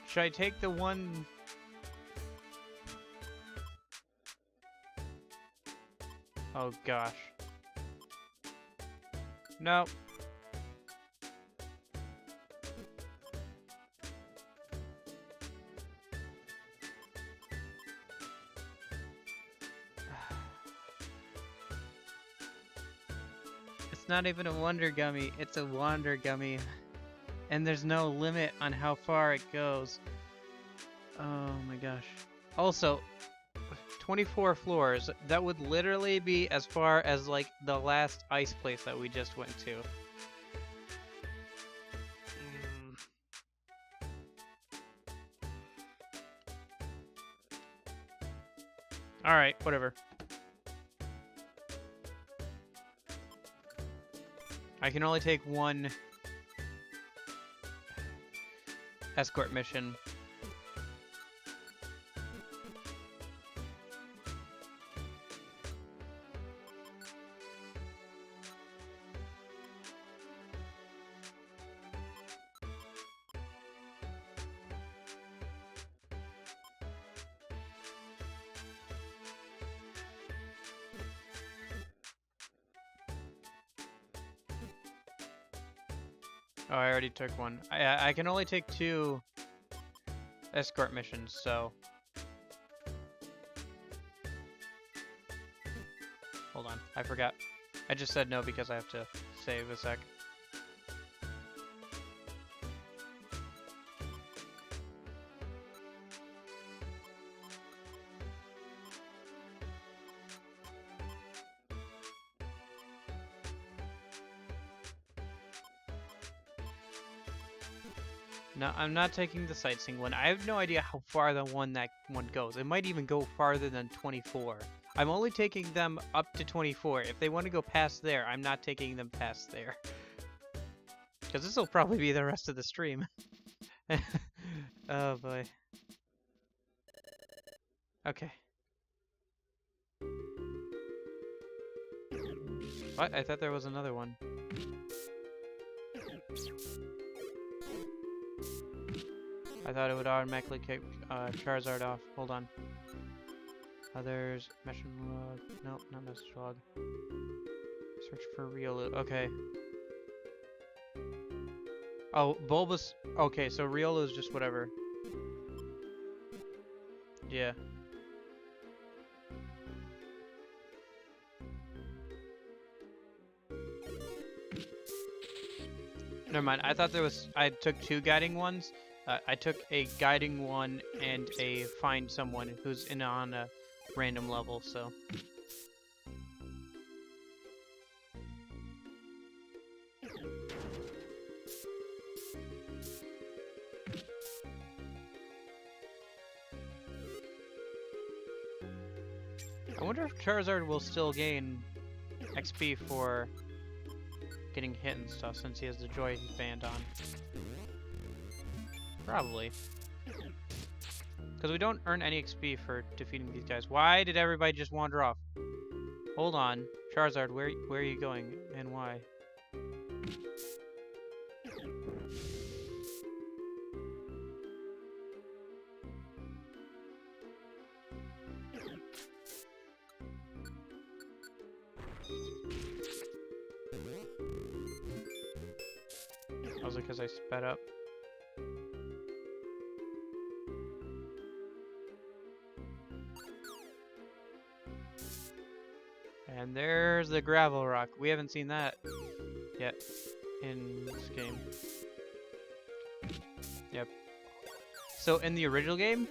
Should I take the one? Oh gosh. No. It's not even a Wonder Gummy, it's a Wander Gummy. And there's no limit on how far it goes. Oh my gosh. Also, 24 floors, that would literally be as far as like the last ice place that we just went to. Alright, whatever. I can only take one escort mission. Oh, I already took one. I can only take 2 escort missions, so. Hold on, I forgot. I just said no because I have to save a sec. No, I'm not taking the sightseeing one. I have no idea how far that one goes. It might even go farther than 24. I'm only taking them up to 24. If they want to go past there, I'm not taking them past there. Because this will probably be the rest of the stream. Oh boy. Okay. What? I thought there was another one. I thought it would automatically kick Charizard off. Hold on. Others, mission log. Nope, not message log. Search for Riolu. Okay. Oh, Bulbous. Okay, so Riolu is just whatever. Yeah. Never mind. I thought there was. I took 2 guiding ones. I took a guiding one and a find someone who's on a random level, so. I wonder if Charizard will still gain XP for getting hit and stuff since he has the Joy Band on. Probably. Because we don't earn any XP for defeating these guys. Why did everybody just wander off? Hold on. Charizard, where are you going and why? Was it because I sped up? And there's the gravel rock. We haven't seen that yet in this game. Yep. So in the original game,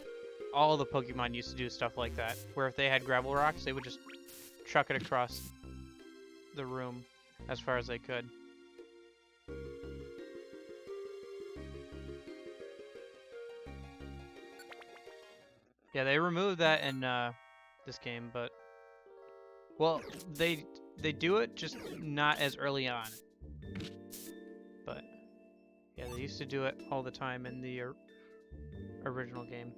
all the Pokemon used to do stuff like that, where if they had gravel rocks, they would just chuck it across the room as far as they could. Yeah, they removed that in this game, but well, they do it just not as early on. But yeah, they used to do it all the time in the original game.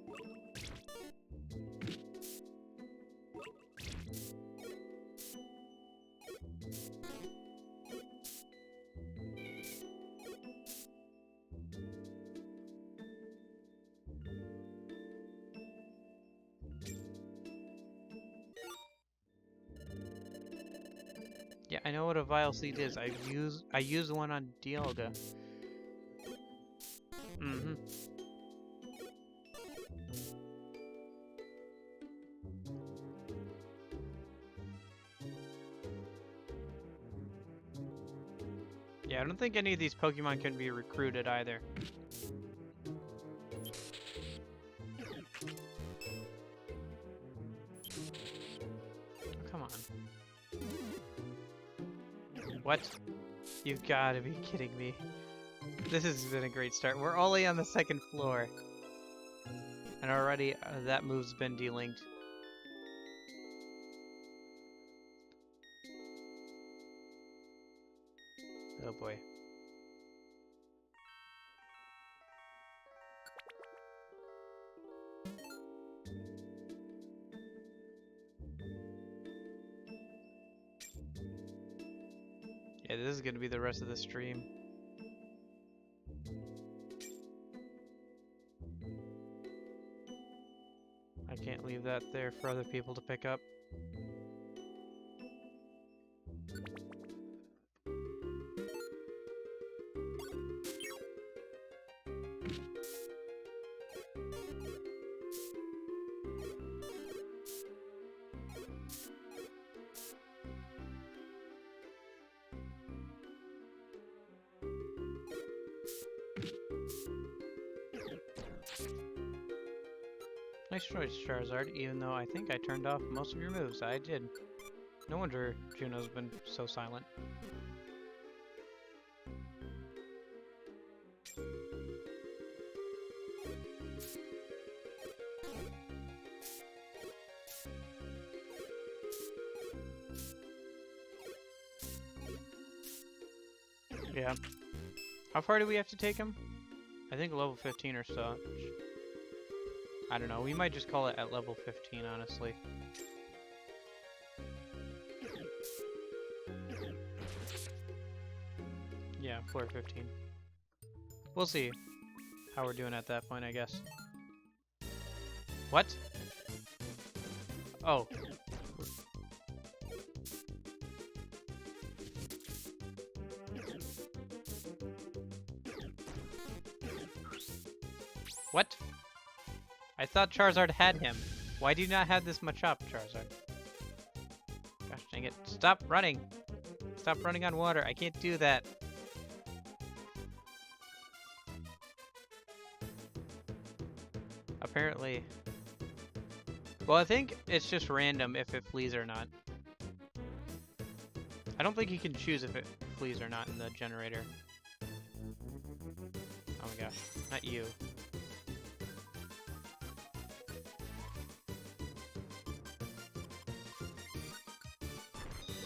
Yeah, I know what a vile seed is. I use one on Dialga. Mm-hmm. Yeah, I don't think any of these Pokemon can be recruited either. Come on. What? You've got to be kidding me. This has been a great start. We're only on the second floor. And already that move's been delinked. Oh boy. Yeah, this is gonna be the rest of the stream. I can't leave that there for other people to pick up. Nice choice, Charizard, even though I think I turned off most of your moves. I did. No wonder Juno's been so silent. Yeah. How far do we have to take him? I think level 15 or so. I don't know. We might just call it at level 15, honestly. Yeah, floor 15. We'll see how we're doing at that point, I guess. What? Oh. What? I thought Charizard had him. Why do you not have this much up, Charizard? Gosh dang it. Stop running! Stop running on water. I can't do that. Apparently. Well, I think it's just random if it flees or not. I don't think you can choose if it flees or not in the generator. Oh my gosh. Not you.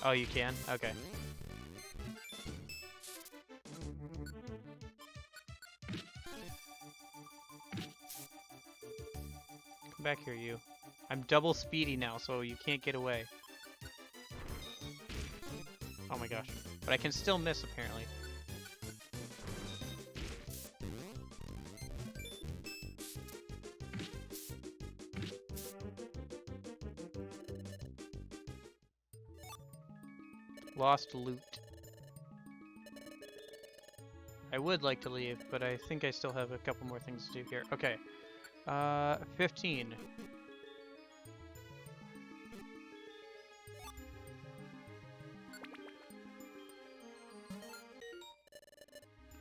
Oh, you can? Okay. Come back here, you. I'm double speedy now, so you can't get away. Oh my gosh. But I can still miss, apparently. Lost loot. I would like to leave, but I think I still have a couple more things to do here. Okay. 15.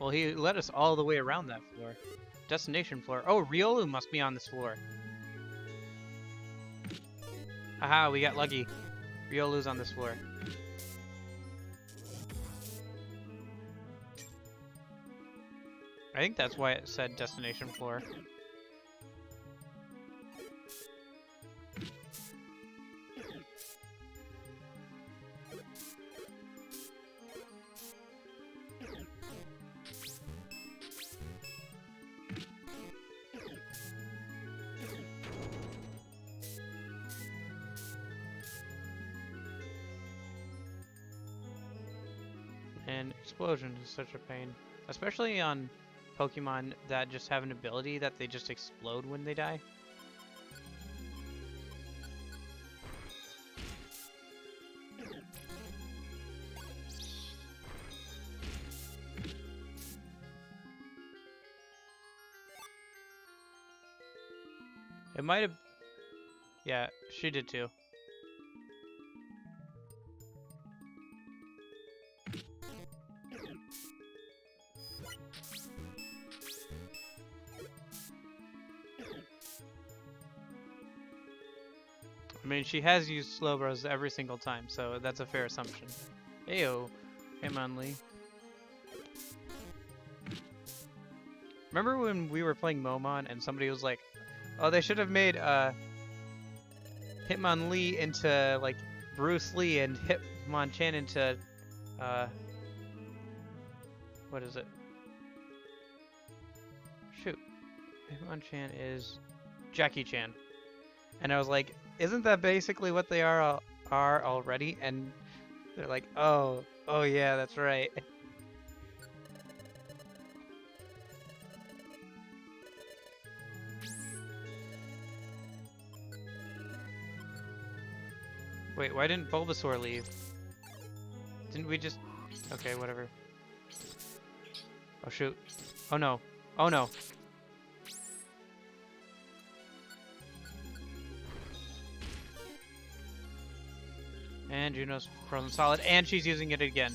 Well, he led us all the way around that floor. Destination floor. Oh, Riolu must be on this floor. Haha, we got lucky. Riolu's on this floor. I think that's why it said destination floor. explosion is such a pain. Especially on Pokemon that just have an ability that they just explode when they die. It might have... Yeah, she did too. I mean, she has used Slowbros every single time, so that's a fair assumption. Ayo, Hitmonlee. Remember when we were playing Momon and somebody was like, oh, they should have made Hitmonlee into like Bruce Lee and Hitmonchan into what is it? Shoot. Hitmonchan is Jackie Chan. And I was like, isn't that basically what they are already? And they're like, oh yeah, that's right. Wait, why didn't Bulbasaur leave? Didn't we just... Okay, whatever. Oh shoot. Oh no. Oh no. And Juno's frozen solid, and she's using it again.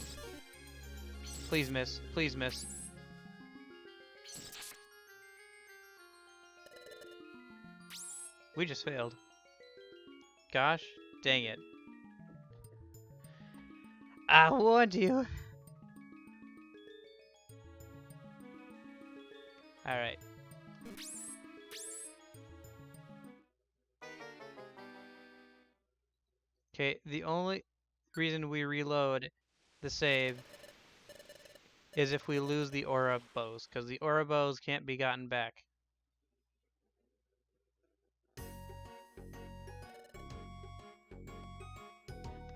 Please miss. Please miss. We just failed. Gosh, dang it. I warned you. Alright. Okay, the only reason we reload the save is if we lose the Aura Bows, because the Aura Bows can't be gotten back.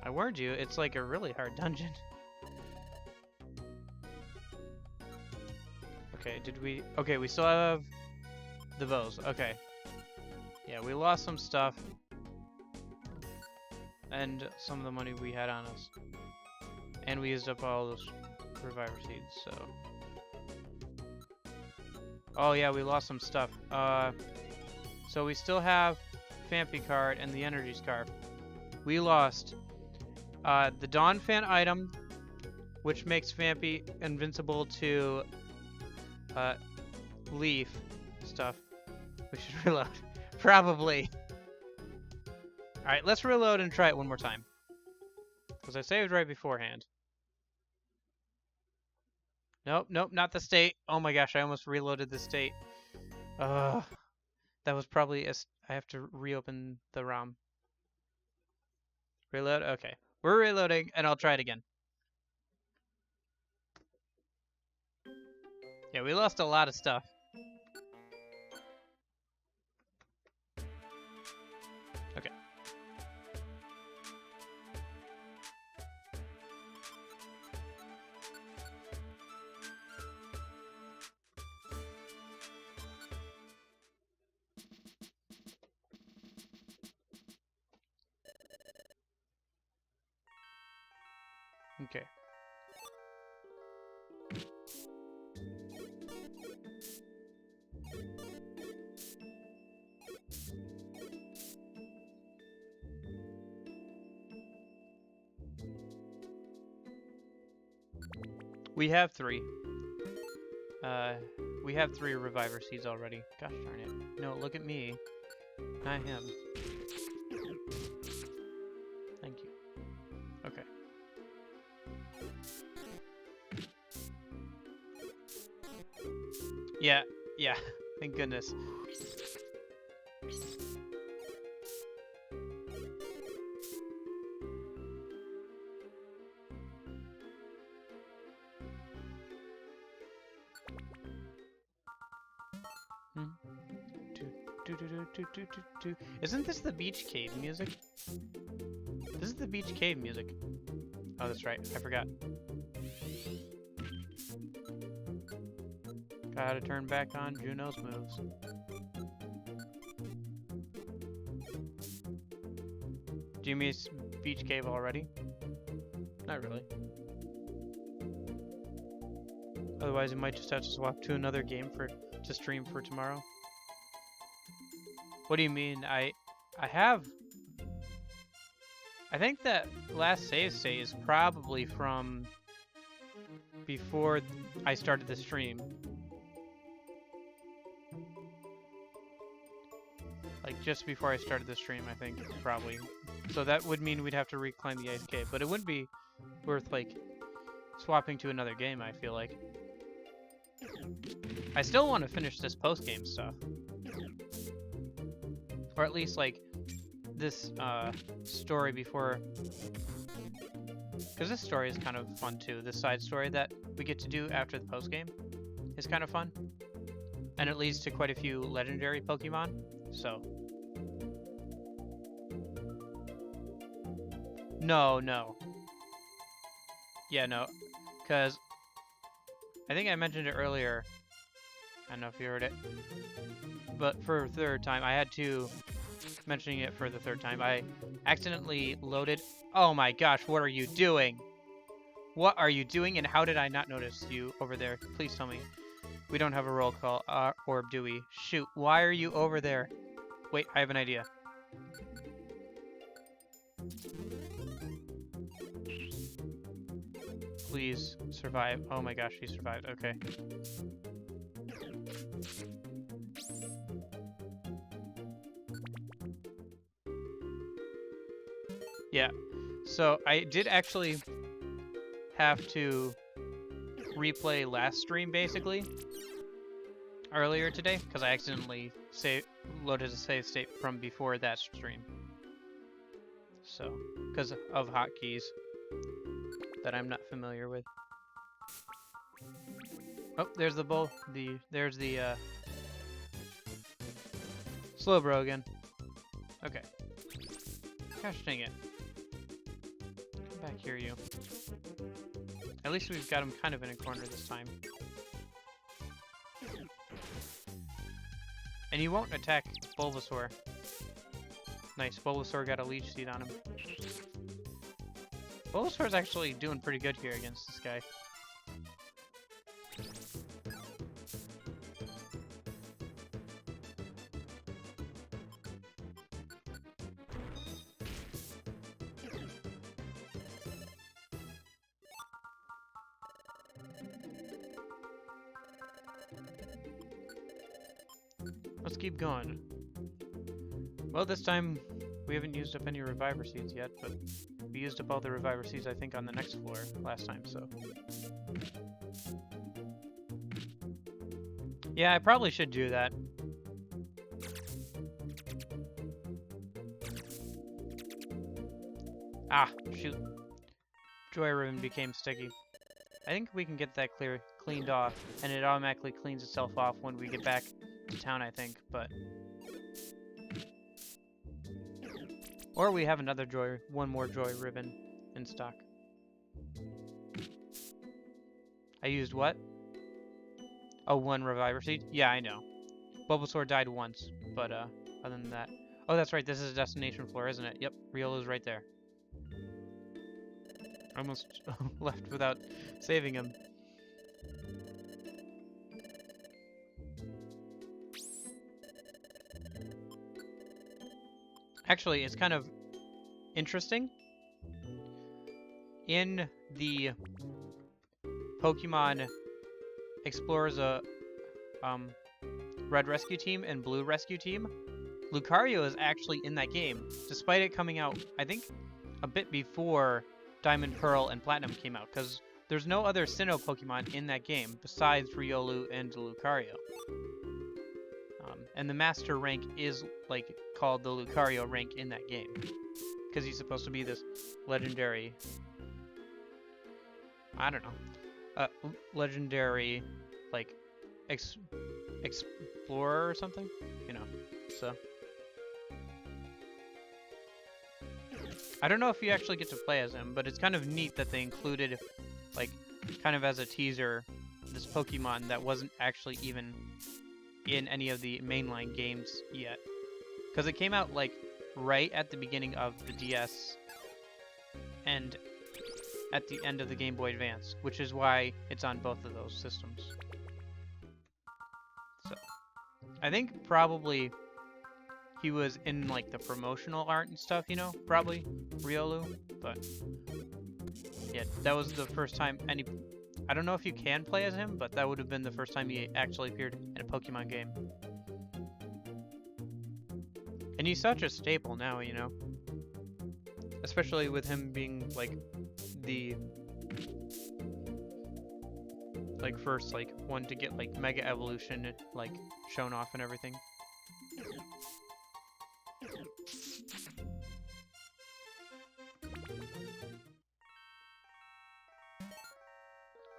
I warned you, it's like a really hard dungeon. Okay, did we... Okay, we still have the bows. Okay. Yeah, we lost some stuff. And some of the money we had on us. And we used up all those Reviver Seeds, so... Oh yeah, we lost some stuff. So we still have Phanpy card and the Energy Scarf. We lost the Donphan item, which makes Phanpy invincible to Leaf stuff. We should reload. Probably. Alright, let's reload and try it one more time. Because I saved right beforehand. Nope, nope, not the state. Oh my gosh, I almost reloaded the state. That was probably... I have to reopen the ROM. Reload? Okay. We're reloading, and I'll try it again. Yeah, we lost a lot of stuff. Okay. Okay. We have 3. We have 3 Reviver Seeds already. Gosh darn it. No, look at me. Not him. Thank you. Okay. Yeah, yeah. Thank goodness. Isn't this the Beach Cave music? This is the Beach Cave music. Oh, that's right. I forgot. Gotta turn back on Juno's moves. Do you miss Beach Cave already? Not really. Otherwise, you might just have to swap to another game to stream for tomorrow. What do you mean? I have. I think that last save state is probably from before I started the stream. Like just before I started the stream, I think, probably. So that would mean we'd have to reclaim the Ice Cave, but it wouldn't be worth like swapping to another game, I feel like. I still want to finish this post-game stuff. Or at least like this story before, because this story is kind of fun too. This side story that we get to do after the post game is kind of fun, and it leads to quite a few legendary Pokemon. So no, yeah, no, because I think I mentioned it earlier. I don't know if you heard it, but for a third time, I had to. Mentioning it for the third time, I accidentally loaded. Oh my gosh, what are you doing? What are you doing, and how did I not notice you over there? Please tell me. We don't have a roll call, orb, do we? Shoot, why are you over there? Wait, I have an idea. Please survive. Oh my gosh, he survived. Okay. Yeah, so I did actually have to replay last stream, basically, earlier today, because I accidentally loaded a save state from before that stream. So, because of hotkeys that I'm not familiar with. Oh, there's the bull. There's the Slowbro again. Okay. Gosh dang it. Come back here, you. At least we've got him kind of in a corner this time. And he won't attack Bulbasaur. Nice, Bulbasaur got a leech seed on him. Bulbasaur's actually doing pretty good here against this guy. Let's keep going. Well, this time we haven't used up any Reviver Seeds yet, but we used up all the Reviver Seeds, I think, on the next floor last time, so... Yeah, I probably should do that. Ah, shoot. Joy Ribbon became sticky. I think we can get that cleaned off, and it automatically cleans itself off when we get back to town, I think, but... Or we have one more Joy Ribbon in stock. I used what? Oh, one Reviver Seed? Yeah, I know. Bulbasaur died once, but other than that... Oh, that's right, this is a destination floor, isn't it? Yep, Riolu's right there. Almost left without saving him. Actually, it's kind of interesting. In the Pokemon Explorers Red Rescue Team and Blue Rescue Team, Lucario is actually in that game, despite it coming out, I think, a bit before Diamond, Pearl, and Platinum came out, because there's no other Sinnoh Pokemon in that game besides Riolu and Lucario. And the Master rank is, like, called the Lucario rank in that game, because he's supposed to be this legendary, I don't know, legendary, like, explorer or something, you know, so. I don't know if you actually get to play as him, but it's kind of neat that they included, like, kind of as a teaser, this Pokemon that wasn't actually even in any of the mainline games yet. Because it came out like right at the beginning of the DS and at the end of the Game Boy Advance, which is why it's on both of those systems. So, I think probably he was in like the promotional art and stuff, you know, probably Riolu, but yeah, that was the first time any. I don't know if you can play as him, but that would have been the first time he actually appeared in a Pokemon game. And he's such a staple now, you know, especially with him being like the first like one to get like Mega Evolution like shown off and everything.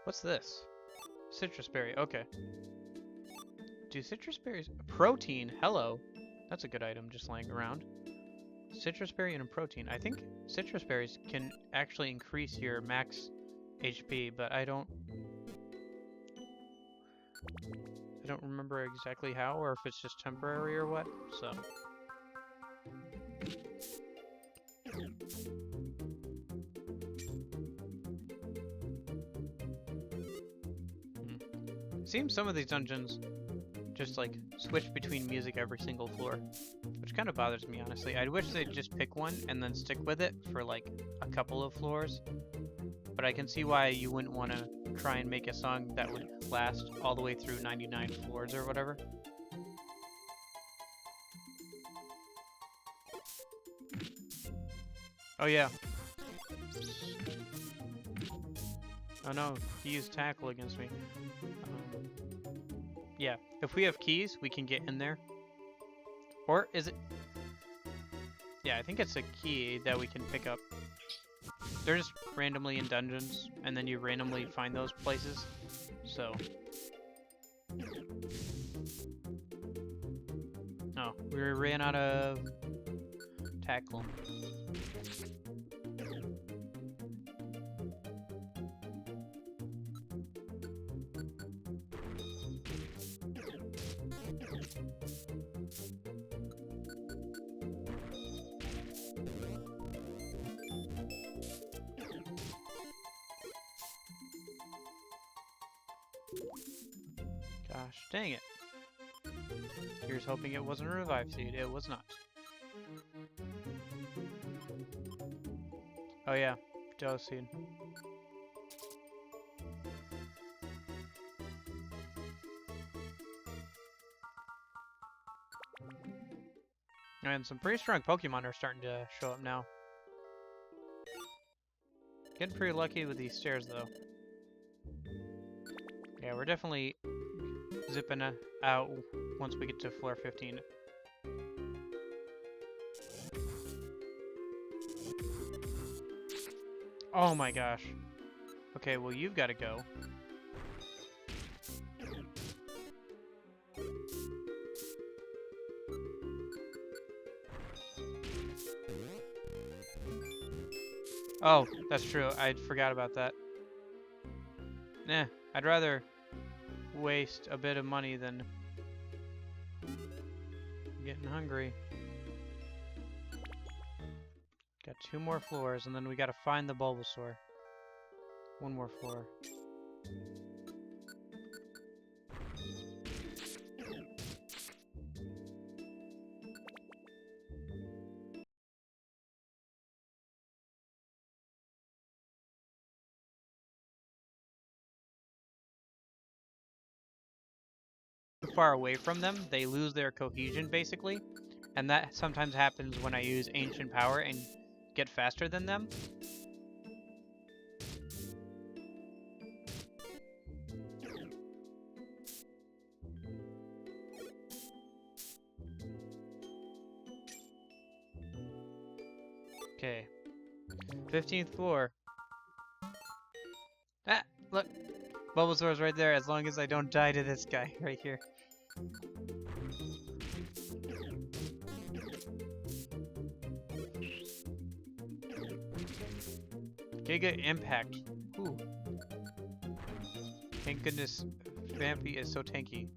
What's this? Citrus berry. Okay. Do citrus berries... Protein. Hello. That's a good item just lying around. Citrus berry and a protein. I think citrus berries can actually increase your max HP, but I don't remember exactly how, or if it's just temporary or what, so... Seems some of these dungeons just like switch between music every single floor, which kind of bothers me, honestly. I wish they'd just pick one and then stick with it for like a couple of floors, but I can see why you wouldn't want to try and make a song that would last all the way through 99 floors or whatever. Oh yeah. Oh no, he used tackle against me. Yeah, if we have keys, we can get in there. Or is it... Yeah, I think it's a key that we can pick up. They're just randomly in dungeons, and then you randomly find those places. So... Oh, we ran out of... tackle. Gosh, dang it. Here's hoping it wasn't a revive seed. It was not. Oh yeah, Dough seed. And some pretty strong Pokemon are starting to show up now. Getting pretty lucky with these stairs, though. Yeah, we're definitely zipping out once we get to floor 15. Oh my gosh. Okay, well you've got to go. Oh, that's true. I forgot about that. Nah, I'd rather waste a bit of money than getting hungry. Got 2 more floors, and then we gotta find the Bulbasaur. 1 more floor. Too far away from them, they lose their cohesion, basically. And that sometimes happens when I use Ancient Power and get faster than them. Okay. 15th floor. Ah, look. Bulbasaur's right there, as long as I don't die to this guy right here. Giga Impact. Ooh. Thank goodness Vampy is so tanky.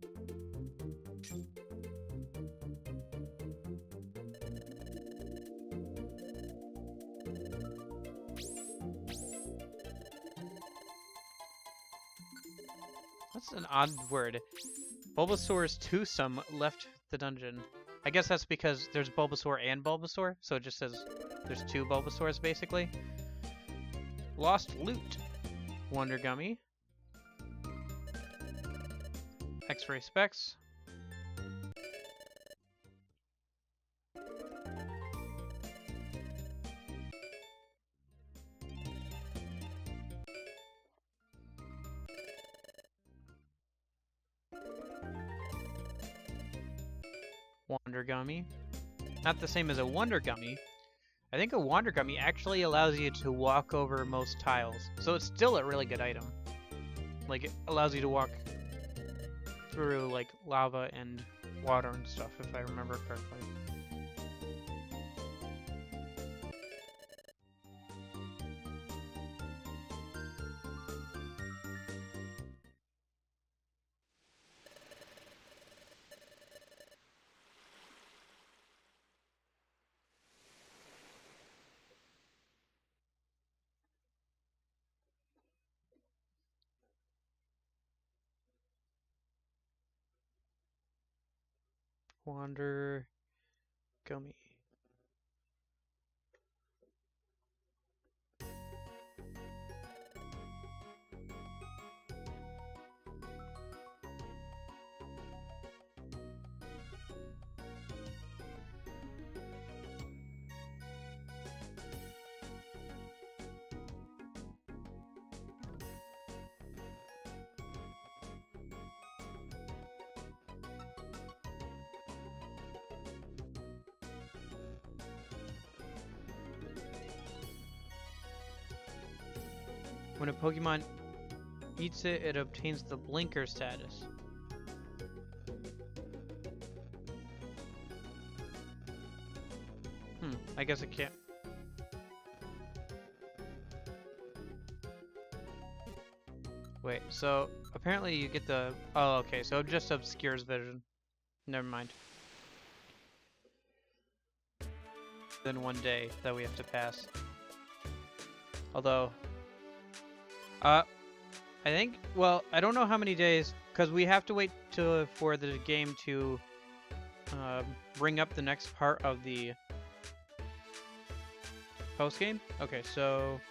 That's an odd word. Bulbasaur's twosome left the dungeon. I guess that's because there's Bulbasaur and Bulbasaur, so it just says there's two Bulbasaurs basically. Lost loot. Wonder Gummy. X-ray specs. Wonder Gummy. Not the same as a Wonder Gummy. I think a Wonder Gummy actually allows you to walk over most tiles. So it's still a really good item. Like, it allows you to walk through, like, lava and water and stuff, if I remember correctly. Wonder Gummy. When a Pokemon eats it, it obtains the Blinker status. I guess it can't. Wait, so apparently you get the... Oh, okay, so it just obscures vision. Never mind. Then one day that we have to pass. Although... I think... Well, I don't know how many days, because we have to wait for the game to bring up the next part of the post-game. Okay, so...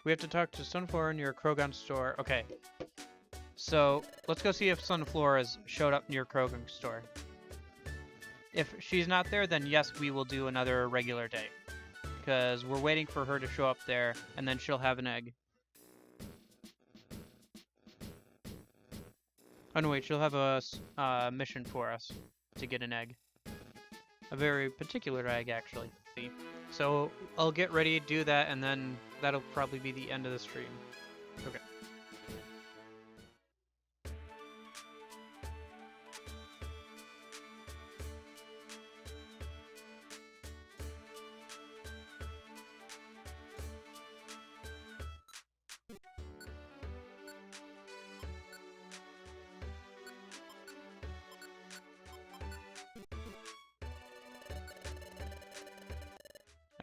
We have to talk to Sunflora near Krogan store. Okay. So, let's go see if Sunflora has showed up near Krogan store. If she's not there, then yes, we will do another regular day. Because we're waiting for her to show up there, and then she'll have an egg. Oh no, wait, she'll have a mission for us to get an egg. A very particular egg, actually. So, I'll get ready to do that, and then that'll probably be the end of the stream. Okay.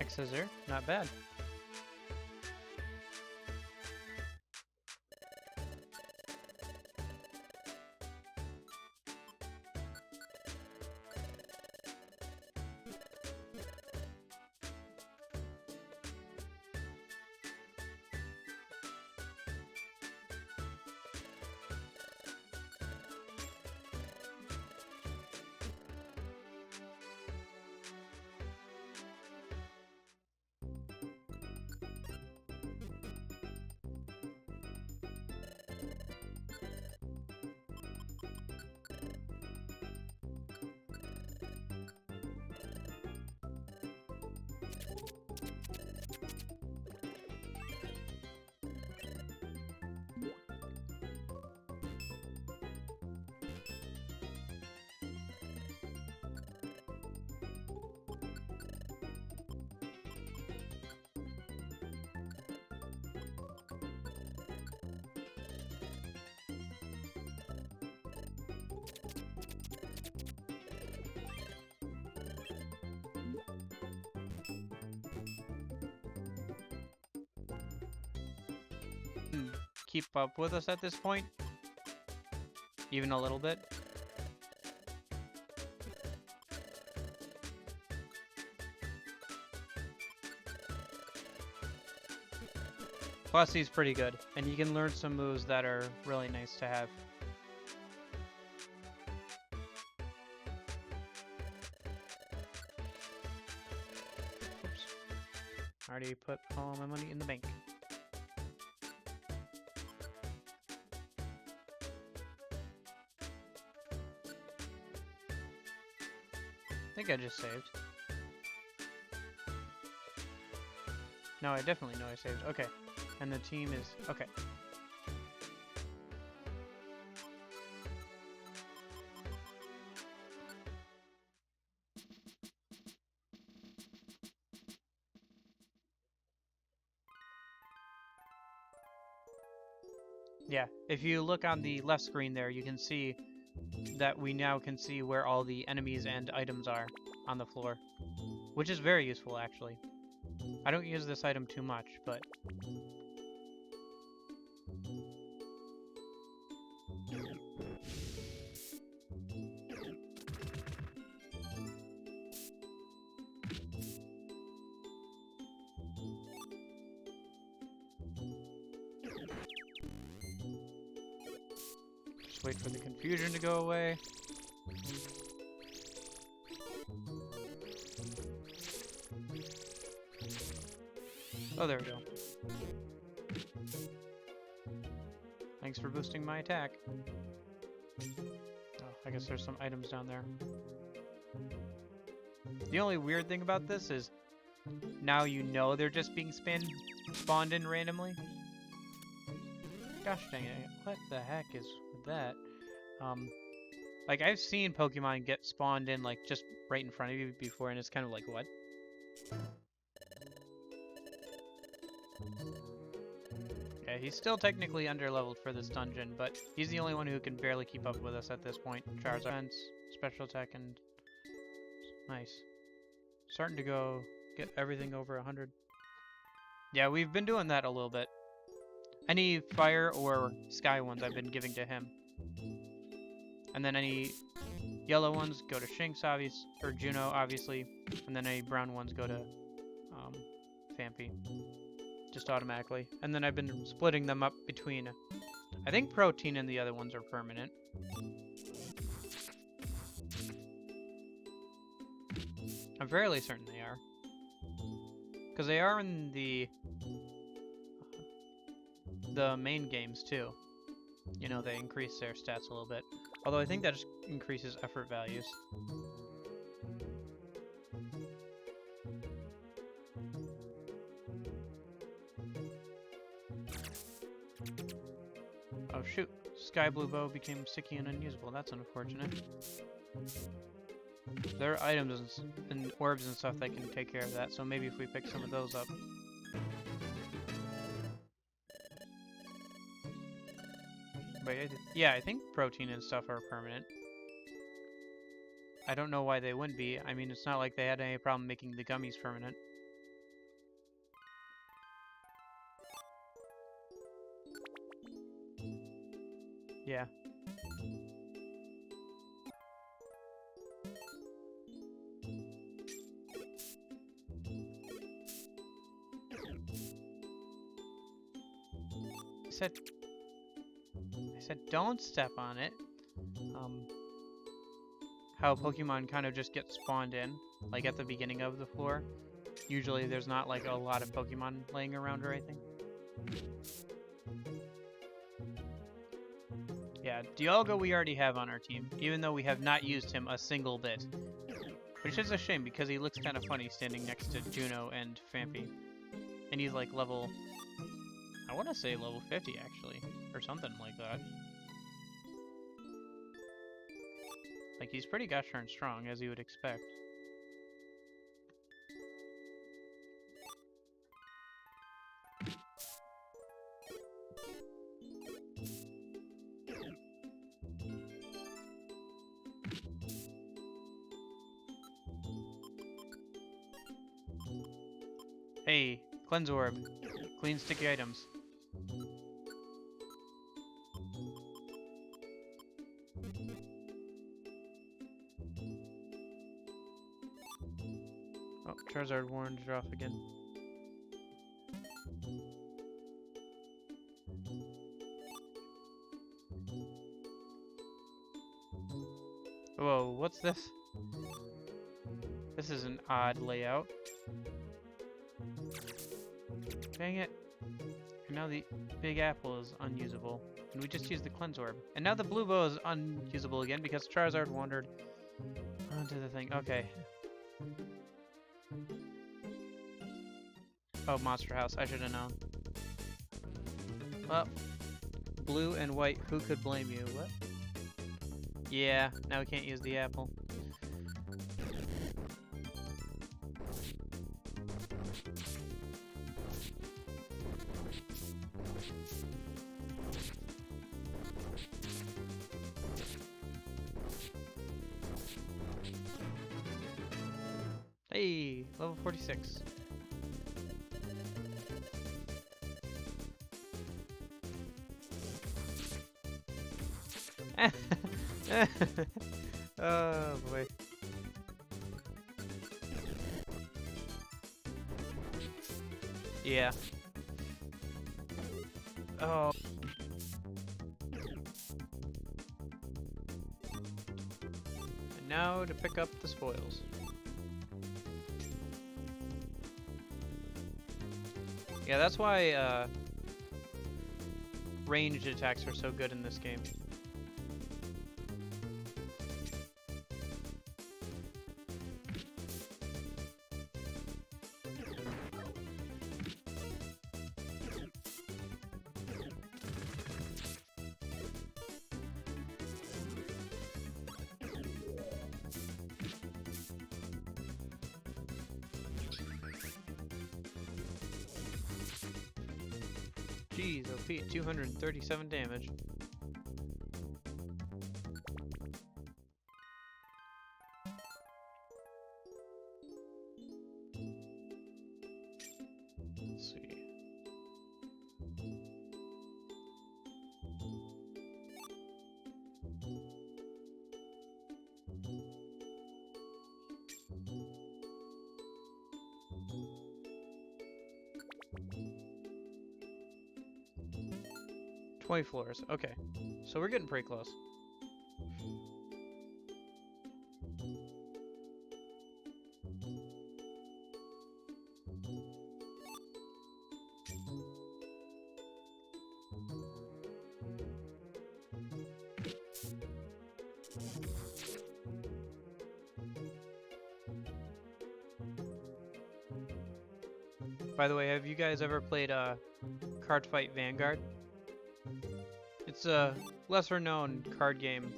X-Scissor, not bad. keep up with us at this point, even a little bit. Plus, he's pretty good, and you can learn some moves that are really nice to have. Oops. Already put all my money in the bank. I think I just saved. No, I definitely know I saved. Okay. And the team is... okay. Yeah, if you look on the left screen there, you can see that we now can see where all the enemies and items are on the floor, which is very useful, actually. I don't use this item too much, but... just wait for the confusion to go away. Oh, there we go. Thanks for boosting my attack. Oh, I guess there's some items down there. The only weird thing about this is now you know they're just being spawned in randomly. Gosh dang it, what the heck is that? Like I've seen Pokemon get spawned in like just right in front of you before, and it's kind of like, what? Yeah, he's still technically underleveled for this dungeon, but he's the only one who can barely keep up with us at this point. Charizard, defense, special attack, and nice. Starting to go get everything over 100. Yeah, we've been doing that a little bit. Any fire or sky ones I've been giving to him. And then any yellow ones go to Shinx, obviously, or Juno, obviously. And then any brown ones go to Phanpy. Just automatically. And then I've been splitting them up between... I think Protein and the other ones are permanent. I'm fairly certain they are. Because they are in the main games, too. You know, they increase their stats a little bit. Although I think that just increases effort values. Oh shoot, Sky Blue Bow became sticky and unusable. That's unfortunate. There are items and orbs and stuff that can take care of that, so maybe if we pick some of those up. But yeah, I think Protein and stuff are permanent. I don't know why they wouldn't be. I mean, it's not like they had any problem making the gummies permanent. Yeah. I said don't step on it. How Pokemon kind of just get spawned in, like at the beginning of the floor. Usually there's not like a lot of Pokemon laying around or anything. Yeah, Dialga we already have on our team, even though we have not used him a single bit. Which is a shame, because he looks kind of funny standing next to Juno and Phanpy. And he's like level... I want to say level 50, actually. Or something like that. Like, he's pretty gosh darn strong, as you would expect. Hey, Cleanse Orb. Clean sticky items. Oh, Charizard warned it off again. Whoa, what's this? This is an odd layout. Dang it. And now the big apple is unusable. And we just used the cleanse orb. And now the blue bow is unusable again because Charizard wandered onto the thing. Okay. Oh, Monster House. I should have known. Well, blue and white, who could blame you? What? Yeah, now we can't use the apple. Hey, level 46. Oh boy. Yeah. Oh. And now to pick up the spoils. Yeah, that's why ranged attacks are so good in this game. Jeez, OP, 237 damage. Let's see. Twenty floors. Okay, so we're getting pretty close. By the way, have you guys ever played Cardfight Vanguard? It's a lesser known card game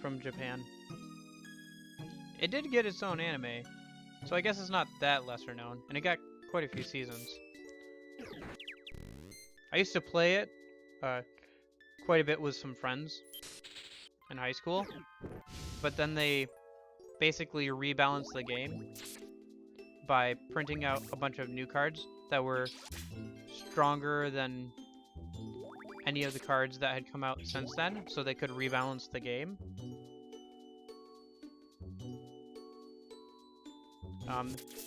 from Japan. It did get its own anime, so I guess it's not that lesser known, and it got quite a few seasons. I used to play it quite a bit with some friends in high school, but then they basically rebalanced the game by printing out a bunch of new cards that were stronger than any of the cards that had come out since then, so they could rebalance the game.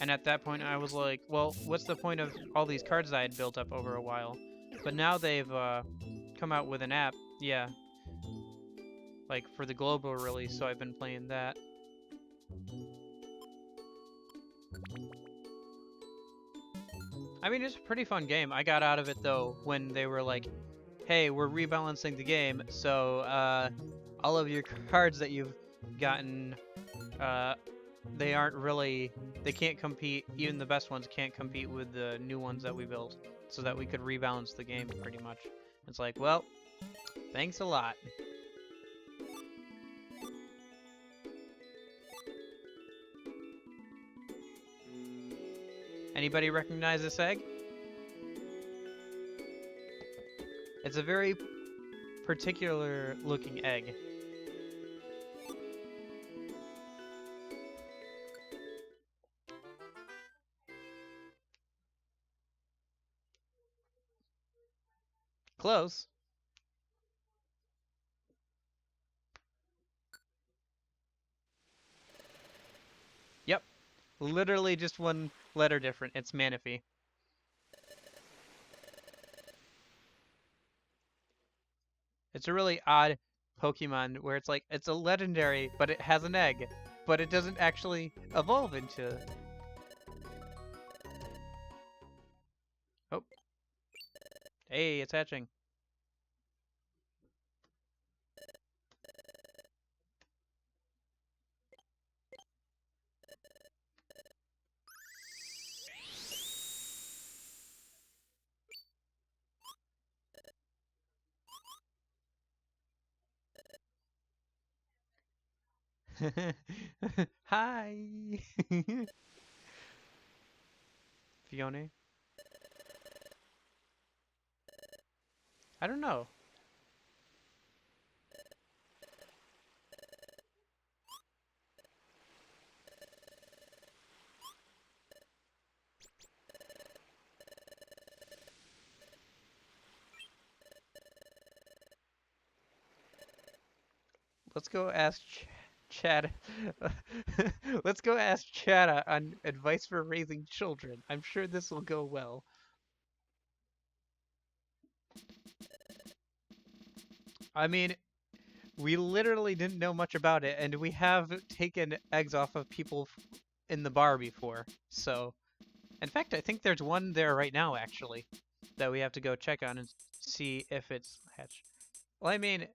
And at that point I was like, well, what's the point of all these cards that I had built up over a while? But now they've come out with an app, yeah, like for the global release, so I've been playing that. I mean, it's a pretty fun game. I got out of it though when they were like, hey, we're rebalancing the game, so all of your cards that you've gotten, they aren't really, they can't compete, even the best ones can't compete with the new ones that we built, so that we could rebalance the game pretty much. It's like, well, thanks a lot. Anybody recognize this egg? It's a very particular looking egg. Close. Yep. Literally just one letter different. It's Manaphy. It's a really odd Pokemon where it's like it's a legendary, but it has an egg, but it doesn't actually evolve into. Oh, hey, it's hatching. Hi, Fiona. I don't know. Let's go ask Chad. Let's go ask Chad on advice for raising children. I'm sure this will go well. I mean, we literally didn't know much about it, and we have taken eggs off of people in the bar before. So, in fact, I think there's one there right now, actually, that we have to go check on and see if it's hatched. Well, I mean,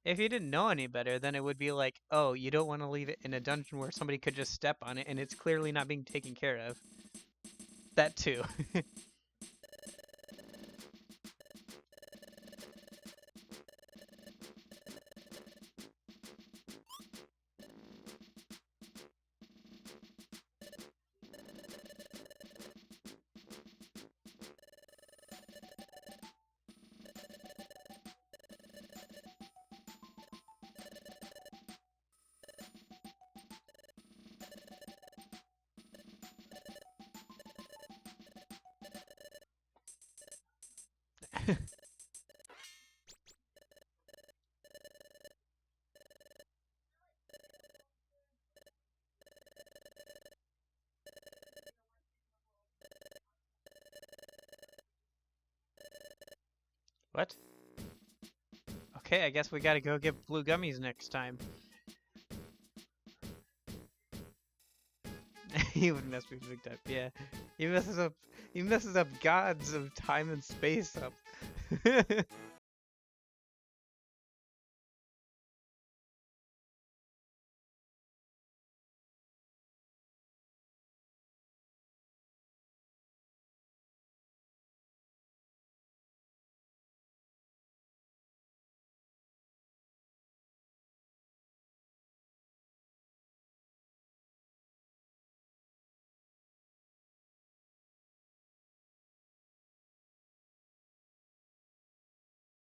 if you didn't know any better, then it would be like, oh, you don't want to leave it in a dungeon where somebody could just step on it and it's clearly not being taken care of. That too. What? Okay, I guess we gotta go get blue gummies next time. He would mess me big time. Yeah, he messes up. He messes up gods of time and space up.